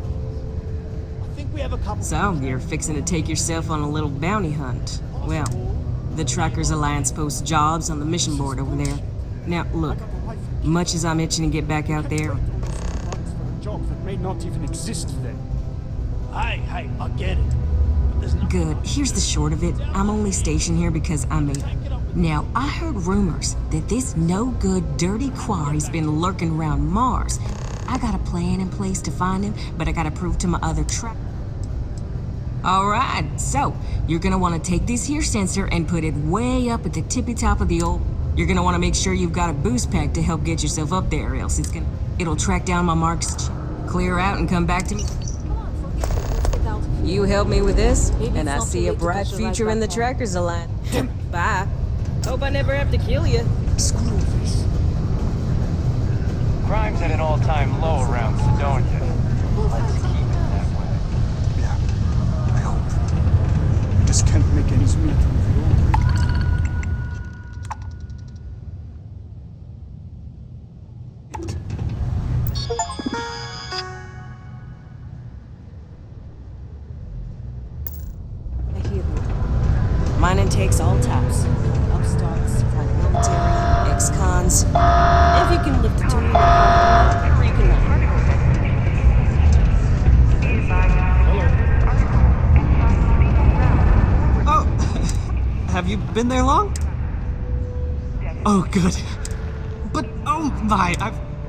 So, you're fixing to take yourself on a little bounty hunt. Well, the Trackers Alliance posts jobs on the mission board over there. Now, look, much as I'm itching to get back out there, Jobs that may not even exist today. Hey, I get it. good. Here's the short of it. I'm only stationed here because I made it. Now, I heard rumors that this no-good, dirty quarry's been lurking around Mars. I got a plan in place to find him, but I gotta prove to my other Alright, so, you're gonna want to take this here sensor and put it way up at the tippy top of the old... You're gonna want to make sure you've got a boost pack to help get yourself up there, or else it'll track down my marks, clear out, and come back to me. You help me with this, and I see a bright future in the Trackers Alliance. Bye. Hope I never have to kill you. Screw this. Crime's at an all-time low around Sidonia. Let's keep it that way. Yeah, I hope. Just can't make ends meet with the old rig. Mine intakes all types. Upstarts, private military, ex-cons. If you can lift a tool, you can run. Oh, have you been there long? Oh, good. But, oh my,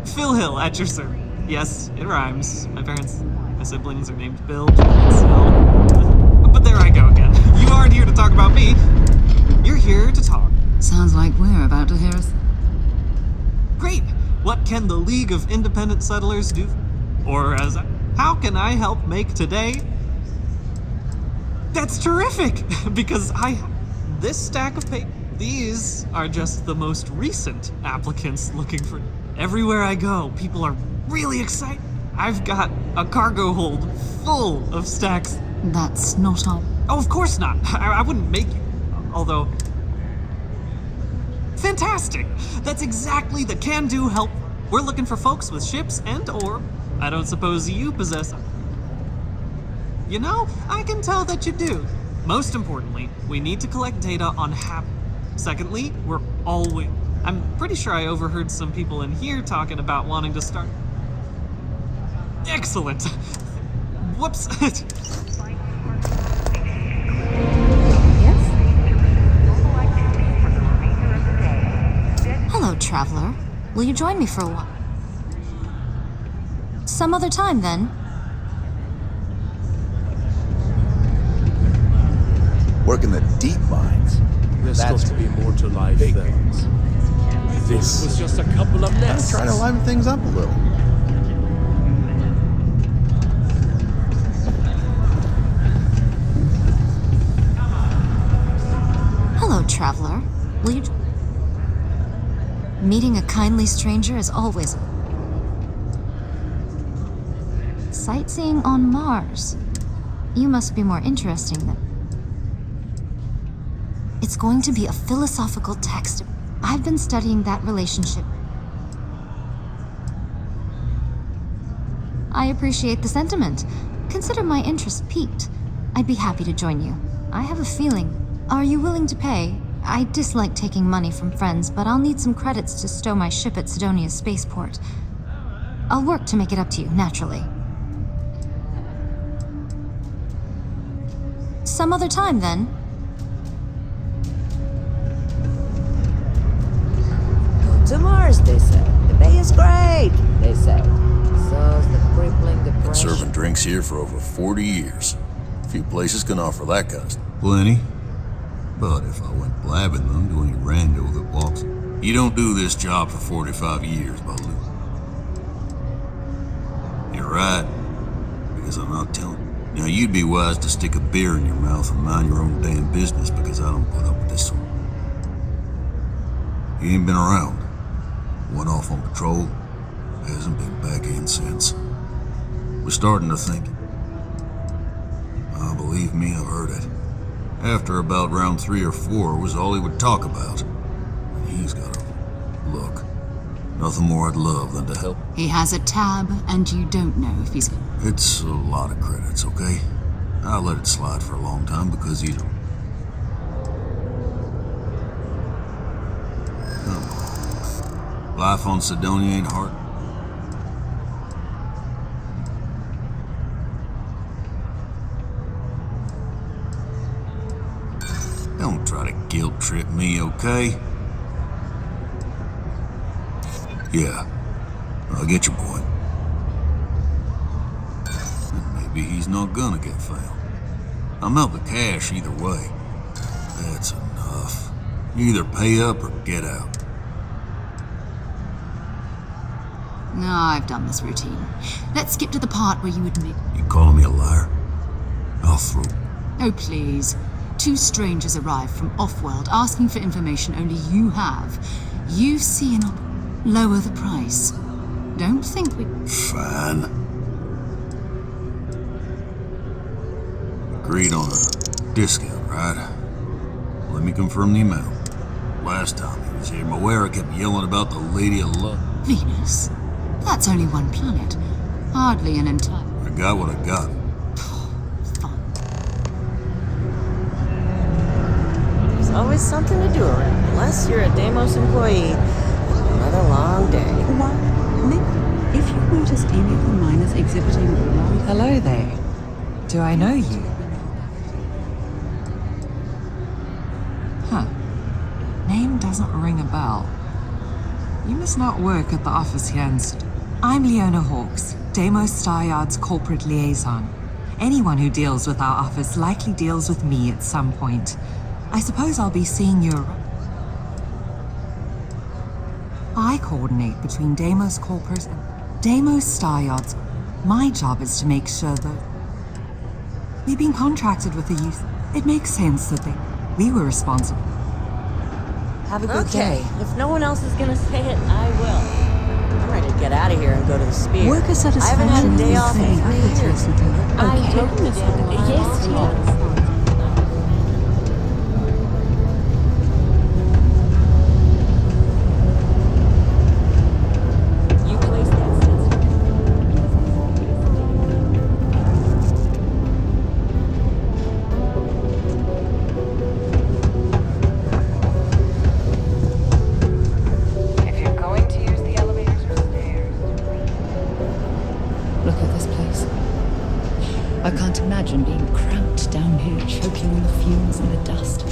Phil Hill at your service. Yes, it rhymes. My siblings are named Bill, John, Sil. But there I go again. You aren't here to talk about me. You're here to talk. Sounds like we're about to hear us. Great. What can the League of Independent Settlers do? Or how can I help make today? That's terrific, because this stack of papers. These are just the most recent applicants looking for... Everywhere I go, people are really excited. I've got a cargo hold full of stacks. That's not all. Oh, of course not. I wouldn't make you. Although... Fantastic! That's exactly the can-do help. We're looking for folks with ships and/or... I don't suppose you possess... You know, I can tell that you do. Most importantly, we need to collect data on Secondly, we're always... I'm pretty sure I overheard some people in here talking about wanting to start... Excellent! Whoops! Hello, traveler. Will you join me for a while? Some other time, then. Work in the deep mines. There's got to be more to life than this. Was just a couple of nests. Try to liven things up a little. Hello, traveler. Will you... Meeting a kindly stranger is always... Sightseeing on Mars. You must be more interesting than... It's going to be a philosophical text. I've been studying that relationship. I appreciate the sentiment. Consider my interest piqued. I'd be happy to join you. I have a feeling. Are you willing to pay? I dislike taking money from friends, but I'll need some credits to stow my ship at Sidonia's spaceport. I'll work to make it up to you, naturally. Some other time, then. To Mars, they say. The bay is great, they say. So's the crippling depression. Been serving drinks here for over 40 years. Few places can offer that kind of stuff. Plenty. But if I went blabbing them to any rando that walks... You don't do this job for 45 years, Balu. You're right. because I'm not telling. Now, you'd be wise to stick a beer in your mouth and mind your own damn business, because I don't put up with this sort. He ain't been around. Went off on patrol. Hasn't been back in since. We're starting to think. Oh, believe me, I've heard it. After about round 3 or 4 was all he would talk about. And he's got a look. Nothing more I'd love than to help. He has a tab, and you don't know if he's... It's a lot of credits, okay? I'll let it slide for a long time because he's... Come on. Life on Sidonia ain't hard. Don't try to guilt trip me, okay? Yeah, I get your point. And maybe he's not gonna get found. I'm out the cash either way. That's enough. You either pay up or get out. No, I've done this routine. Let's skip to the part where you admit... You calling me a liar? I'll through. Oh, please. 2 strangers arrive from off-world asking for information only you have. You see an lower the price. Don't think we... Fine. Agreed on a discount, right? Let me confirm the amount. Last time he was here, Moera kept yelling about the Lady of Love. Venus? That's only one planet. Hardly an entire... I got what I got. There's always something to do around, unless you're a Deimos employee. Another long day. If you notice any of the miners exhibiting... Hello there. Do I know you? Huh. Name doesn't ring a bell. You must not work at the office here in I'm Leona Hawks, Deimos Staryard's corporate liaison. Anyone who deals with our office likely deals with me at some point. I suppose I'll be seeing you. I coordinate between Deimos Corpers and Deimos Staryards. My job is to make sure that we've been contracted with the youth. It makes sense that we were responsible. Have a good day. If no one else is gonna say it, I will. I'm ready to get out of here and go to the Spear. Worker satisfaction I haven't had a day off in 3 is years. I hope the yes, yes. I can't imagine being cramped down here, choking on the fumes and the dust.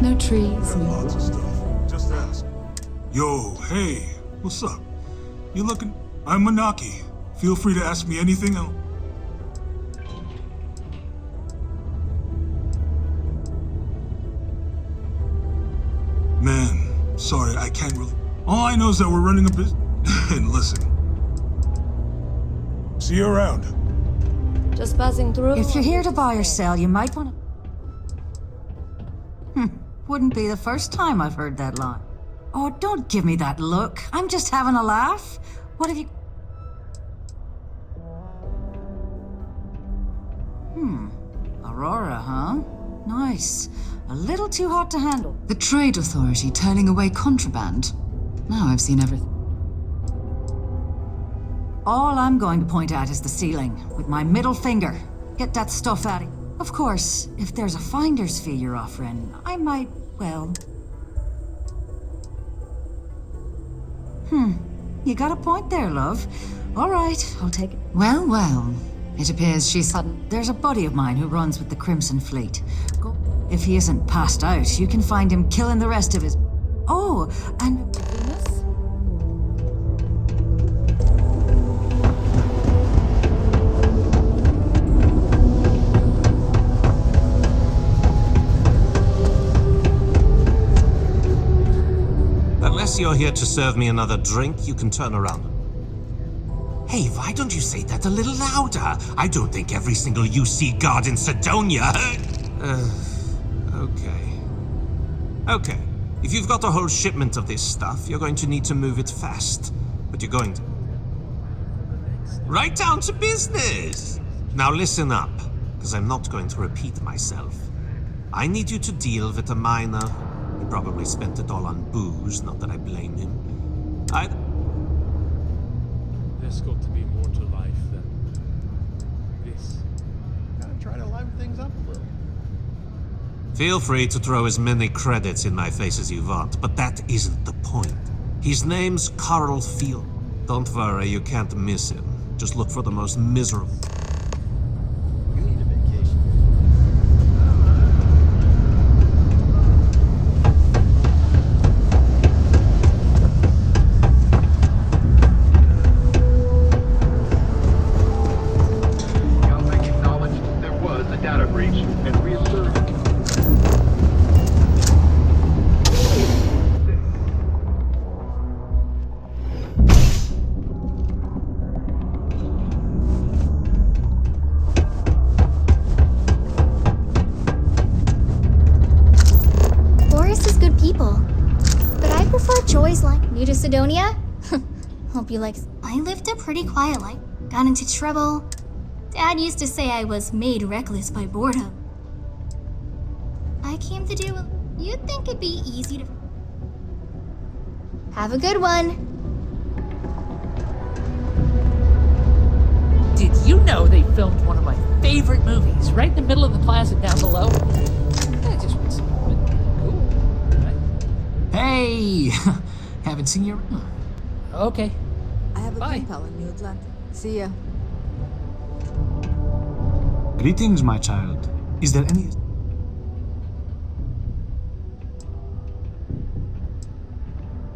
No trees, Lots of stuff. Just ask. Yo, hey, what's up? You looking? I'm Manaki. Feel free to ask me anything else. Man, sorry, I can't really. All I know is that we're running a business. And listen. See you around. Just buzzing through. If you're here to buy or sell, you might want to... Wouldn't be the first time I've heard that line. Oh, don't give me that look. I'm just having a laugh. What have you... Aurora, huh? Nice. A little too hot to handle. The Trade Authority turning away contraband. Now I've seen everything. All I'm going to point at is the ceiling, with my middle finger. Get that stuff out of... Of course, if there's a finder's fee you're offering, I might, well... You got a point there, love. All right, I'll take it. Well, well. It appears she's sudden... There's a buddy of mine who runs with the Crimson Fleet. If he isn't passed out, you can find him killing the rest of his... Oh, and... Unless you're here to serve me another drink, you can turn around. Hey, why don't you say that a little louder? I don't think every single UC guard in Sidonia... Okay. Okay. If you've got a whole shipment of this stuff, you're going to need to move it fast. But you're going to... Right down to business! Now listen up, because I'm not going to repeat myself. I need you to deal with a miner. He probably spent it all on booze, not that I blame him. There's got to be more to life than this. Gotta try to liven things up a little. Feel free to throw as many credits in my face as you want, but that isn't the point. His name's Carl Field. Don't worry, you can't miss him. Just look for the most miserable... You need a vacation. Galvec acknowledged there was a data breach and reasserted. Boris is good people, but I prefer Joy's life. New to Sidonia? Hope you like. I lived a pretty quiet life. Got into trouble. Dad used to say I was made reckless by boredom. I came to do. You'd think it'd be easy to. Have a good one. Did you know they filmed one of my favorite movies right in the middle of the plaza down below? That just was cool, right? Hey! Haven't seen you. Okay. I have a Bye. pen pal in Newland. See ya. Greetings, my child. Is there any...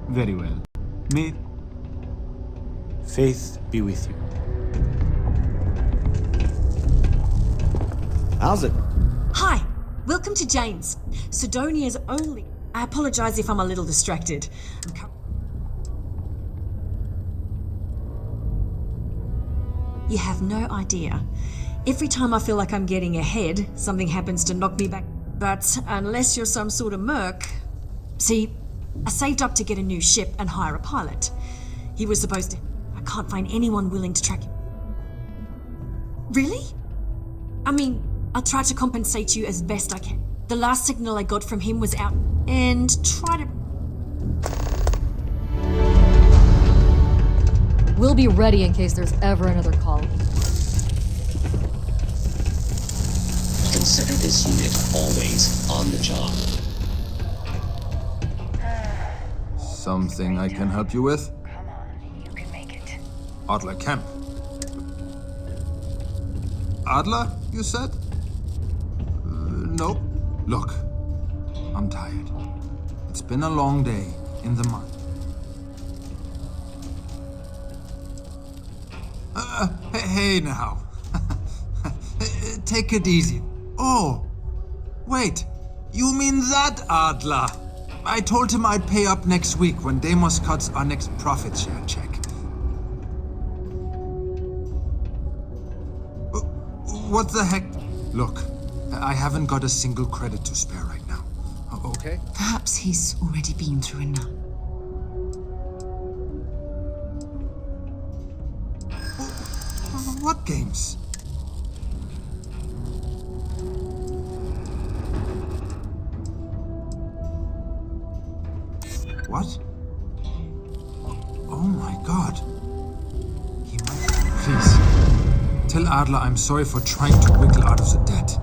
Very well. May faith be with you. How's it? Hi, welcome to Jane's. Sidonia's only... I apologize if I'm a little distracted. You have no idea. Every time I feel like I'm getting ahead, something happens to knock me back. But unless you're some sort of merc... See, I saved up to get a new ship and hire a pilot. He was supposed to... I can't find anyone willing to track him. Really? I mean, I'll try to compensate you as best I can. The last signal I got from him was out and try to... We'll be ready in case there's ever another call. Consider this unit always on the job. Something I can help you with? Come on, you can make it. Adler Camp. Adler, you said? No. Look, I'm tired. It's been a long day in the mine. Hey now. Take it easy. Oh, wait. You mean that Adler? I told him I'd pay up next week when Deimos cuts our next profit share check. What the heck? Look, I haven't got a single credit to spare right now. Okay? Perhaps he's already been through enough. What games? What? Oh my god. He might... Please, tell Adler I'm sorry for trying to wiggle out of the debt.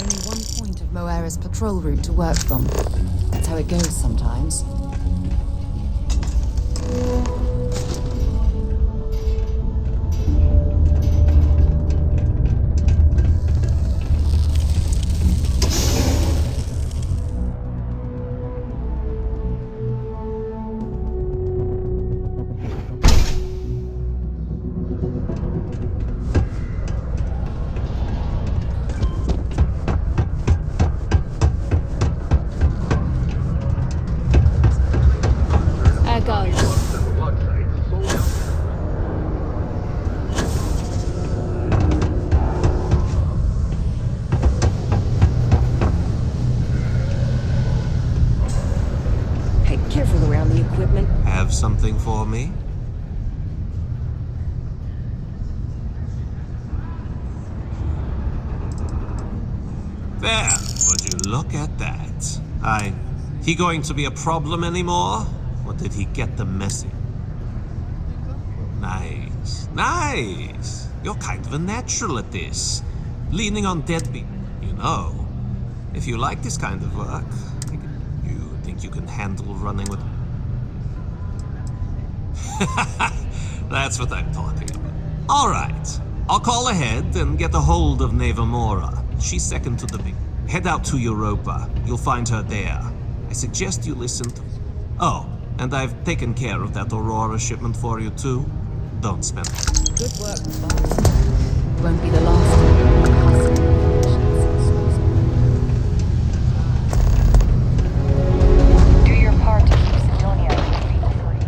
Only one point of Moira's patrol route to work from. That's how it goes sometimes. equipment? Have something for me? There, would you look at that? He going to be a problem anymore? Or did he get the message? Nice, nice. You're kind of a natural at this. Leaning on deadbeat, you know. If you like this kind of work, you think you can handle running with... That's what I'm talking about. All right, I'll call ahead and get a hold of Neva Mora. She's second to the big. Head out to Europa. You'll find her there. I suggest you listen to... Oh, and I've taken care of that Aurora shipment for you too. Don't spend... Good work, boss. Won't be the last. Do your part to keep Sidonia and her people free.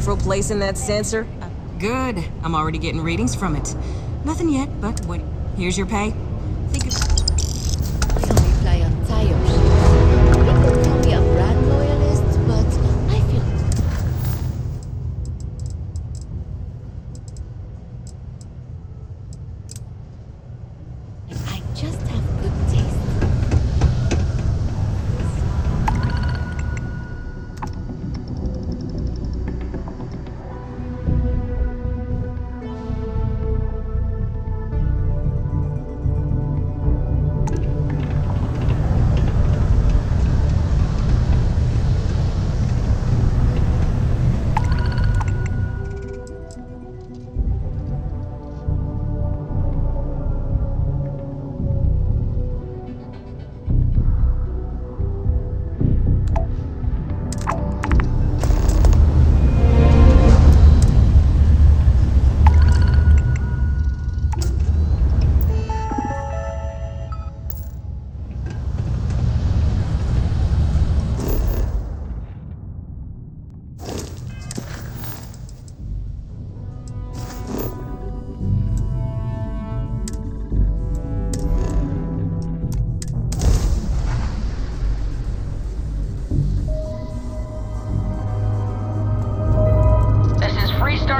careful placing that sensor? Good. I'm already getting readings from it. Nothing yet, but what? Here's your pay. Think of... I only fly on tie-up ships. People tell me I'm brand loyalist, but I feel... I just have good taste.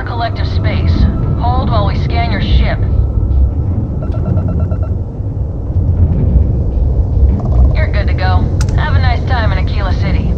Collective space. Hold while we scan your ship. You're good to go. Have a nice time in Aquila City.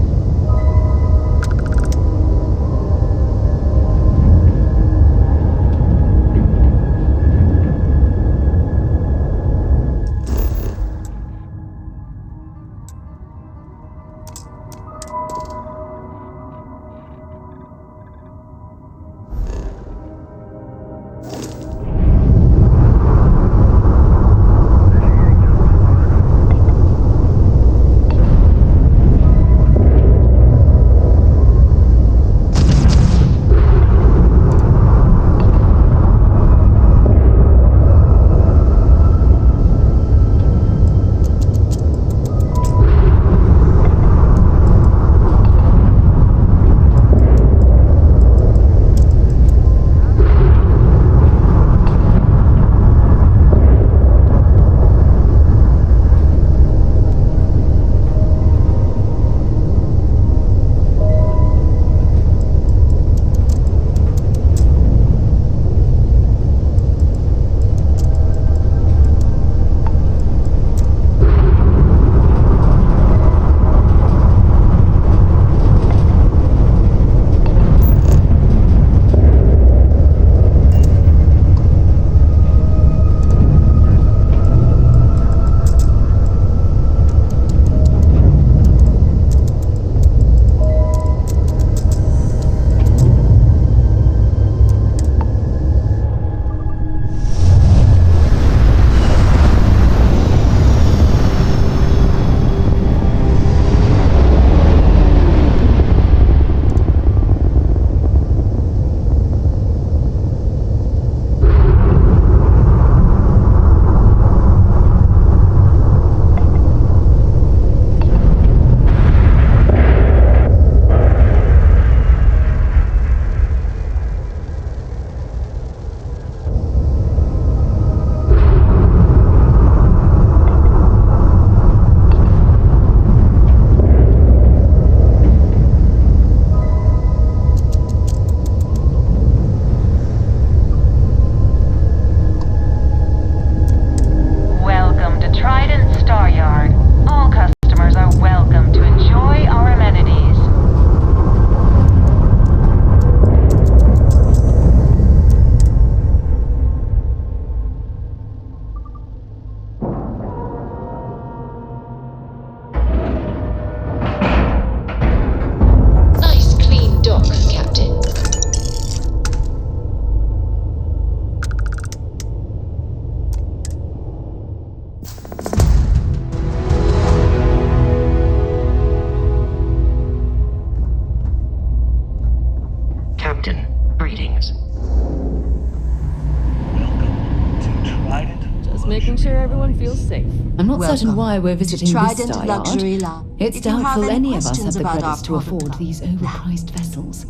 making sure everyone feels safe. I'm not certain why we're visiting this Trident star Luxury yard. Lab. It's If you have doubtful any any of us have questions the about credits our to afford product these overpriced vessels.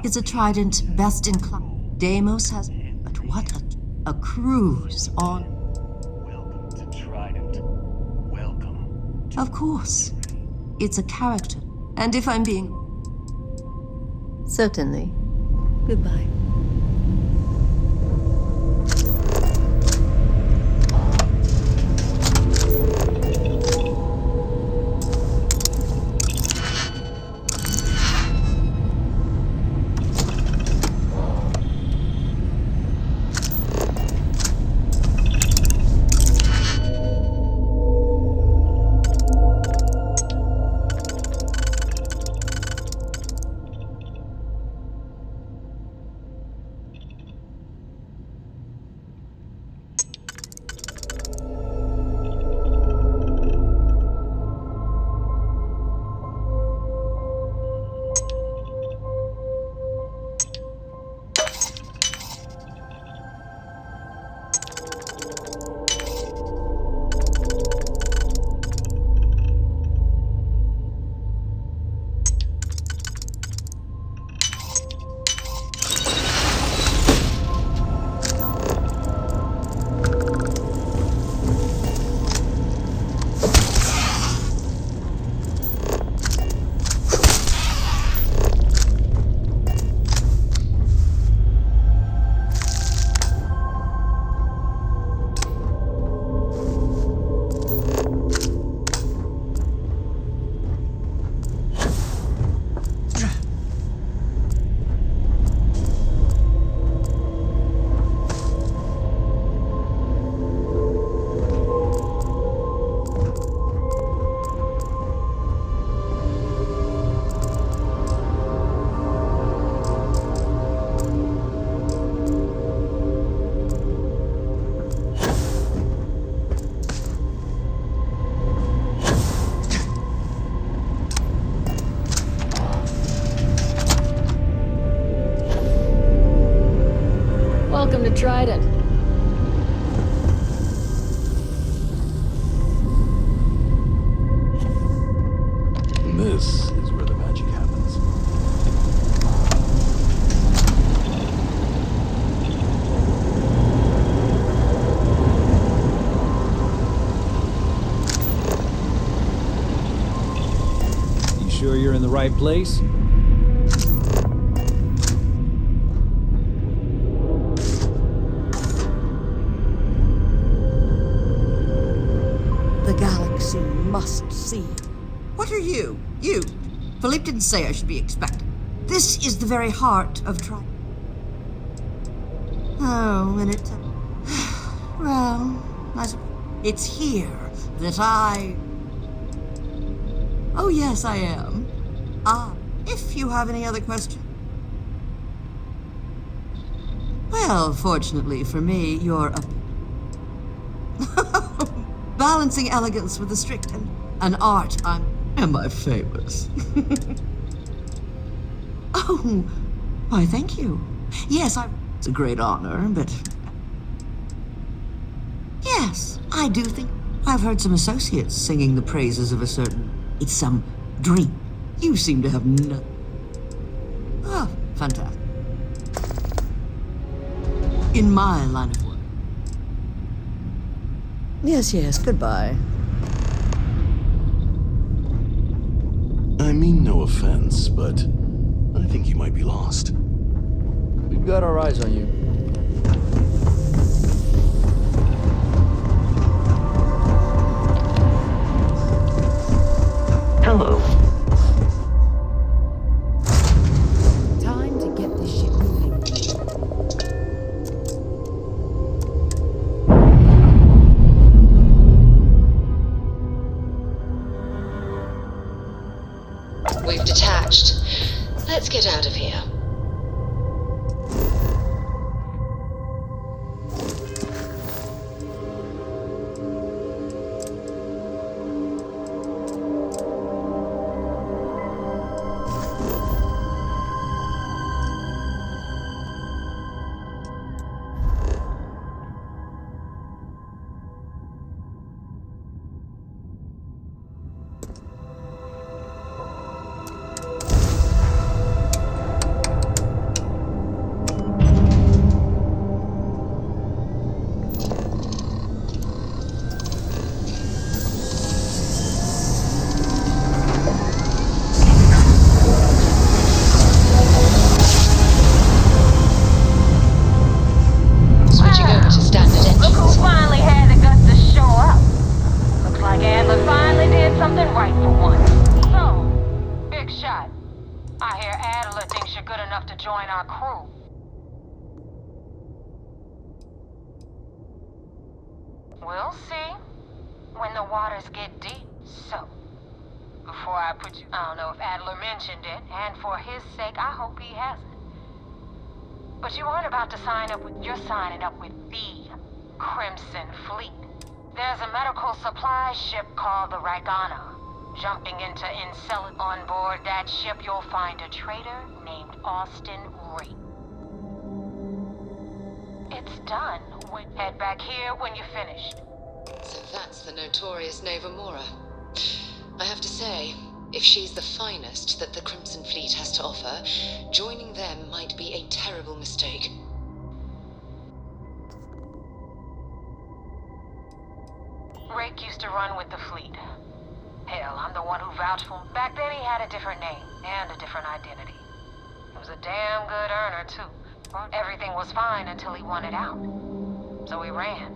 It's a Trident best in class. Deimos has, but what a cruise on. Welcome to Trident. Welcome. Of course, it's a character, and if I'm being. Certainly. Goodbye. Welcome to Trident. This is where the magic happens. You sure you're in the right place? The galaxy must see. What are you? You. Philippe didn't say I should be expected. This is the very heart of Trident. Oh, and it. Well, it's here that I. Oh, yes, I am. If you have any other questions. Well, fortunately for me, you're a. Balancing elegance with the strict and an art. Am I famous? Oh, why, thank you. Yes, it's a great honor, but. Yes, I do think. I've heard some associates singing the praises of a certain. It's some drink. You seem to have no. Oh, fantastic. In my line of work. Yes, goodbye. I mean no offense, but I think you might be lost. We've got our eyes on you. Hello. Time to get this shit moving. We've detached. Let's get out of here. to standard engines. Look who finally had the guts to show up. Looks like Adler finally did something right for once. So, big shot. I hear Adler thinks you're good enough to join our crew. We'll see when the waters get deep. So, before I put you... I don't know if Adler mentioned it, and for his sake, I hope he hasn't. But you aren't about to sign up with... You're signing up with the Crimson Fleet. There's a medical supply ship called the Ragana. Jumping into Incel on board that ship, you'll find a traitor named Austin Reed. It's done. Head back here when you're finished. So that's the notorious Neva Mora. I have to say, if she's the finest that the Crimson Fleet has to offer, joining them might be a terrible mistake. Rake used to run with the fleet. Hell, I'm the one who vouched for him. Back then he had a different name and a different identity. He was a damn good earner, too. Everything was fine until he wanted out. So he ran.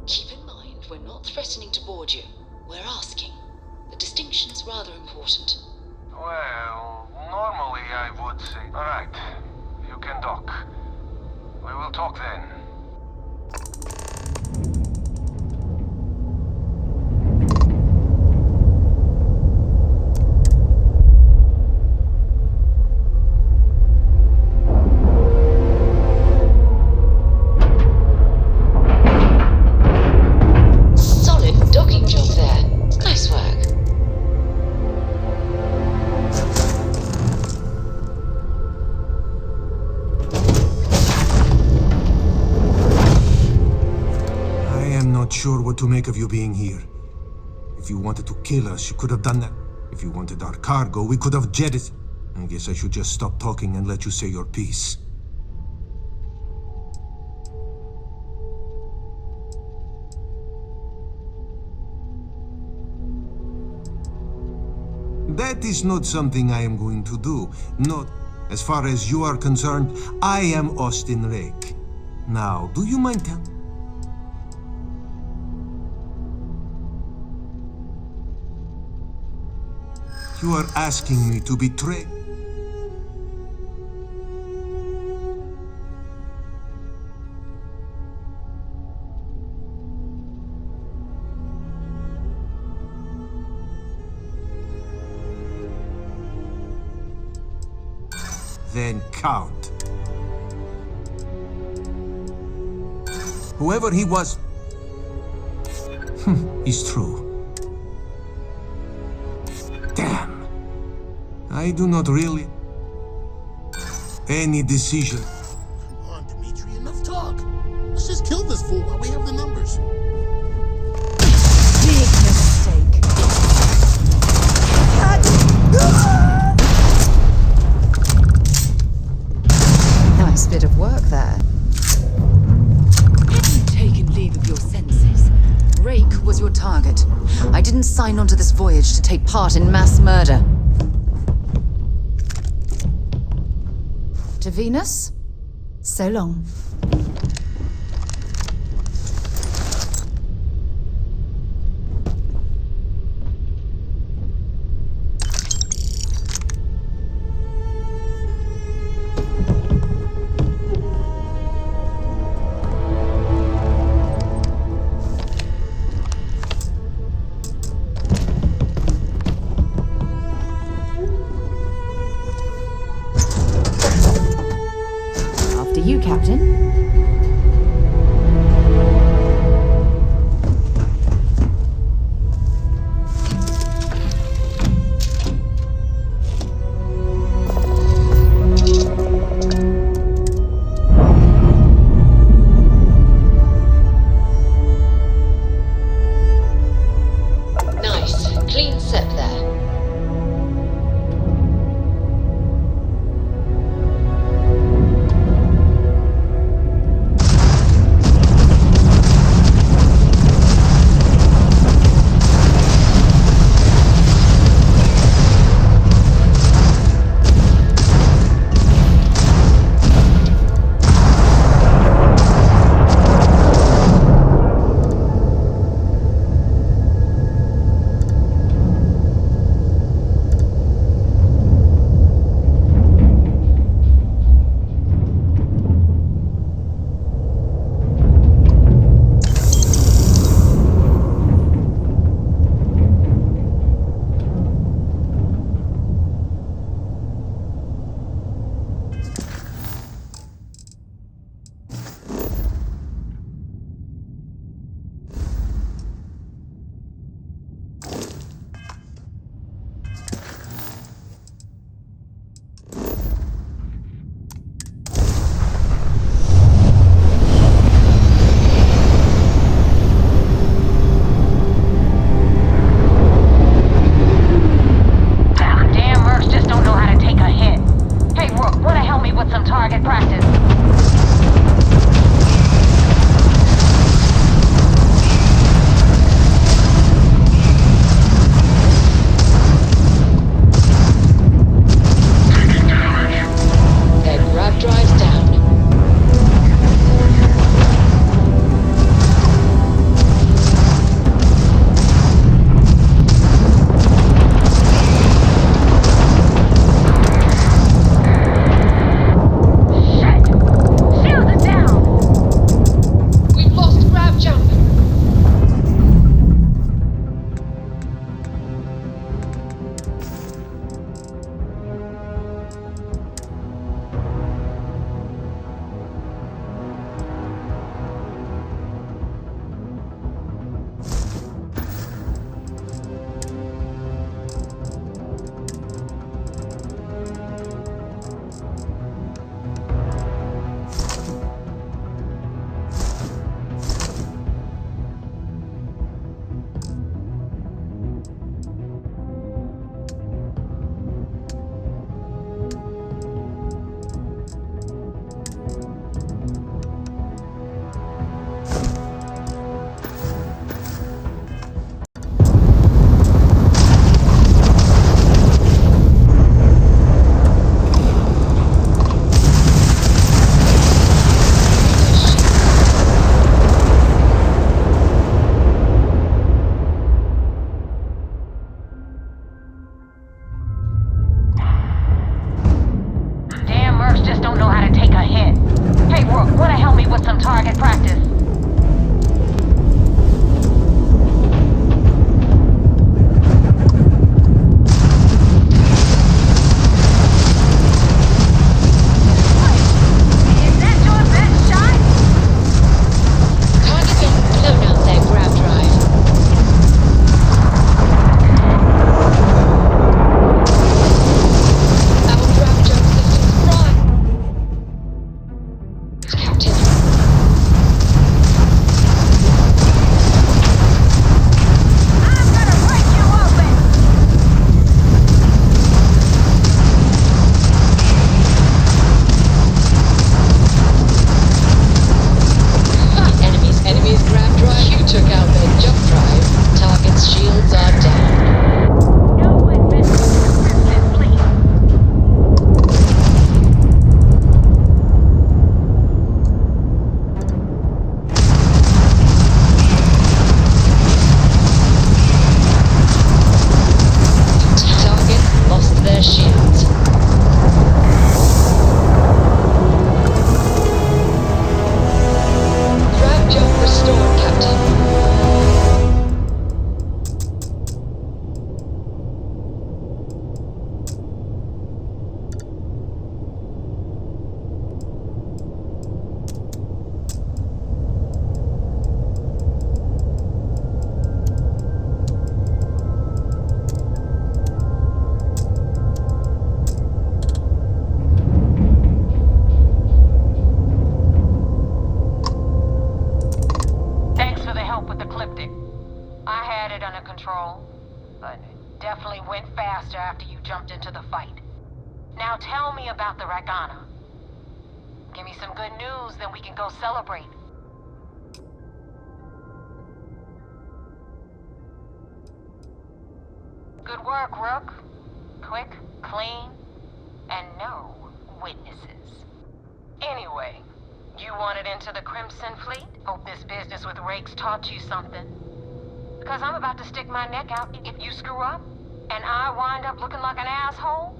Keep in mind, we're not threatening to board you. We're asking. The distinction is rather important. Well, normally I would say... Alright, you can dock. We will talk then. Sure what to make of you being here. If you wanted to kill us, you could have done that. If you wanted our cargo, we could have jetted. I guess I should just stop talking and let you say your piece. That is not something I am going to do. Not as far as you are concerned. I am Austin Rake. Now, do you mind telling? You are asking me to betray. Then count. Whoever he was, is true. Damn. I do not really... Any decision. Come on, Dimitri, enough talk. Let's just kill this fool while we have the numbers. Big mistake. take part in mass murder. To Venus, so long. You, Captain. Nice. Clean set there. their shields. Grab jump restored, Captain. Thanks for the help with the Ecliptic. I had it under control, but it definitely went faster after you jumped into the fight. Now tell me about the Ragana. Give me some good news, then we can go celebrate. Good work, Rook. Quick, clean, and no witnesses. Anyway, you wanted into the Crimson Fleet? Hope this business with Rakes taught you something. Because I'm about to stick my neck out if you screw up, and I wind up looking like an asshole.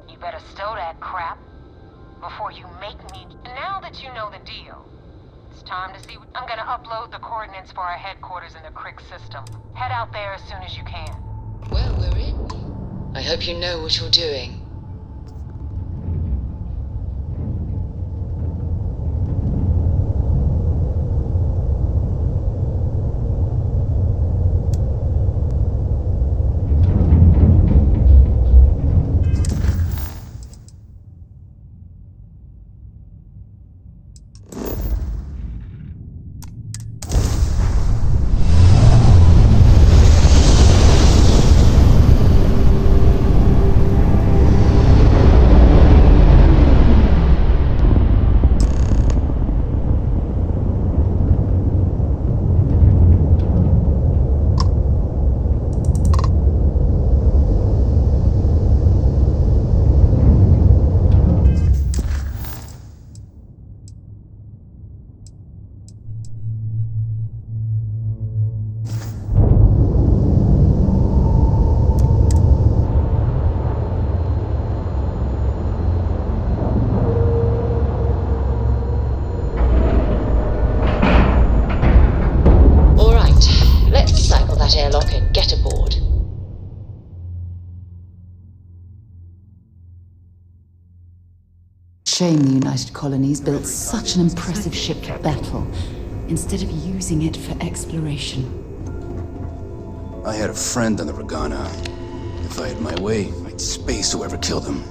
You better stow that crap before you make me. Now that you know the deal, it's time to see. I'm gonna upload the coordinates for our headquarters in the Crick system. Head out there as soon as you can. Well, we're in. I hope you know what you're doing. Airlock and get aboard. Shame the United Colonies built such an impressive ship for battle, instead of using it for exploration. I had a friend on the Ragana. If I had my way, I'd space whoever killed him.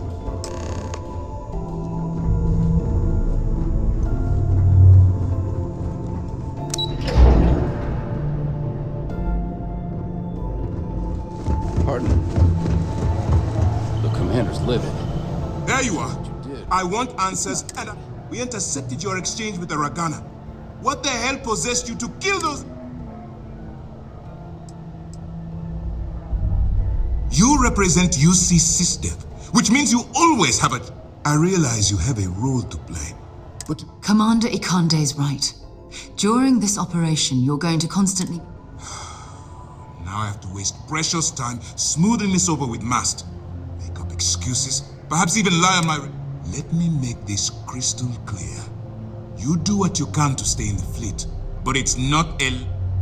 Pardon? The commander's livid. There you are. I want answers, and we intercepted your exchange with the Ragana. What the hell possessed you to kill those? You represent UC SysDev, which means you always have a... I realize you have a role to play, but... Commander Ikande's right. During this operation, you're going to constantly... Now I have to waste precious time smoothing this over with Mast. Make up excuses, perhaps even lie on my... Let me make this crystal clear. You do what you can to stay in the fleet, but it's not a...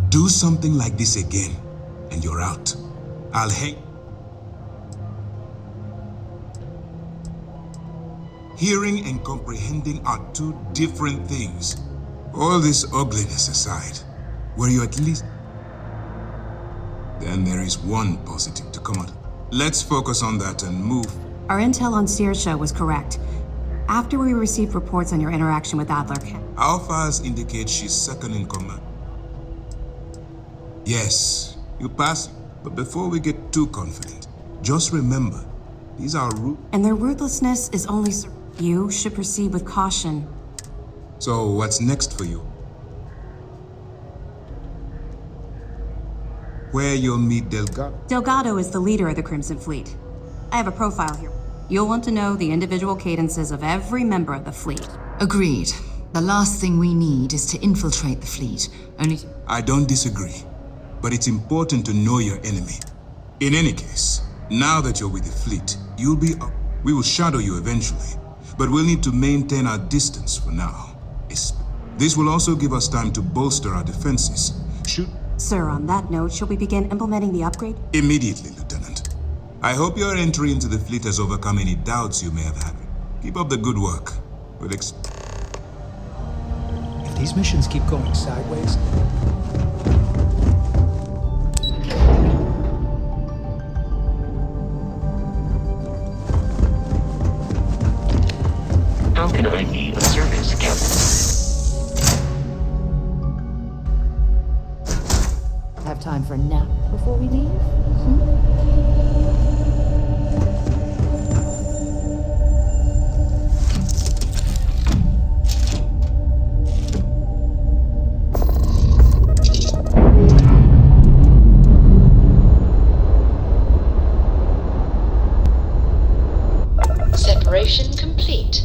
Do something like this again, and you're out. I'll hang... Hearing and comprehending are two different things. All this ugliness aside, were you at least... Then there is one positive to come out. Let's focus on that and move. Our intel on Saoirse was correct. After we received reports on your interaction with Adler... Our files indicate she's second in command. Yes, you passed. But before we get too confident, just remember, these are And their ruthlessness is only... You should proceed with caution. So what's next for you? Where you'll meet Delgado? Delgado is the leader of the Crimson Fleet. I have a profile here. You'll want to know the individual cadences of every member of the fleet. Agreed. The last thing we need is to infiltrate the fleet. Only... I don't disagree. But it's important to know your enemy. In any case, now that you're with the fleet, you'll be up. We will shadow you eventually, but we'll need to maintain our distance for now. This will also give us time to bolster our defenses. Sir, on that note, shall we begin implementing the upgrade? Immediately, Lieutenant. I hope your entry into the fleet has overcome any doubts you may have had. Keep up the good work. If these missions keep going sideways... How can I be of service, Captain? Have time for a nap before we leave? Separation complete.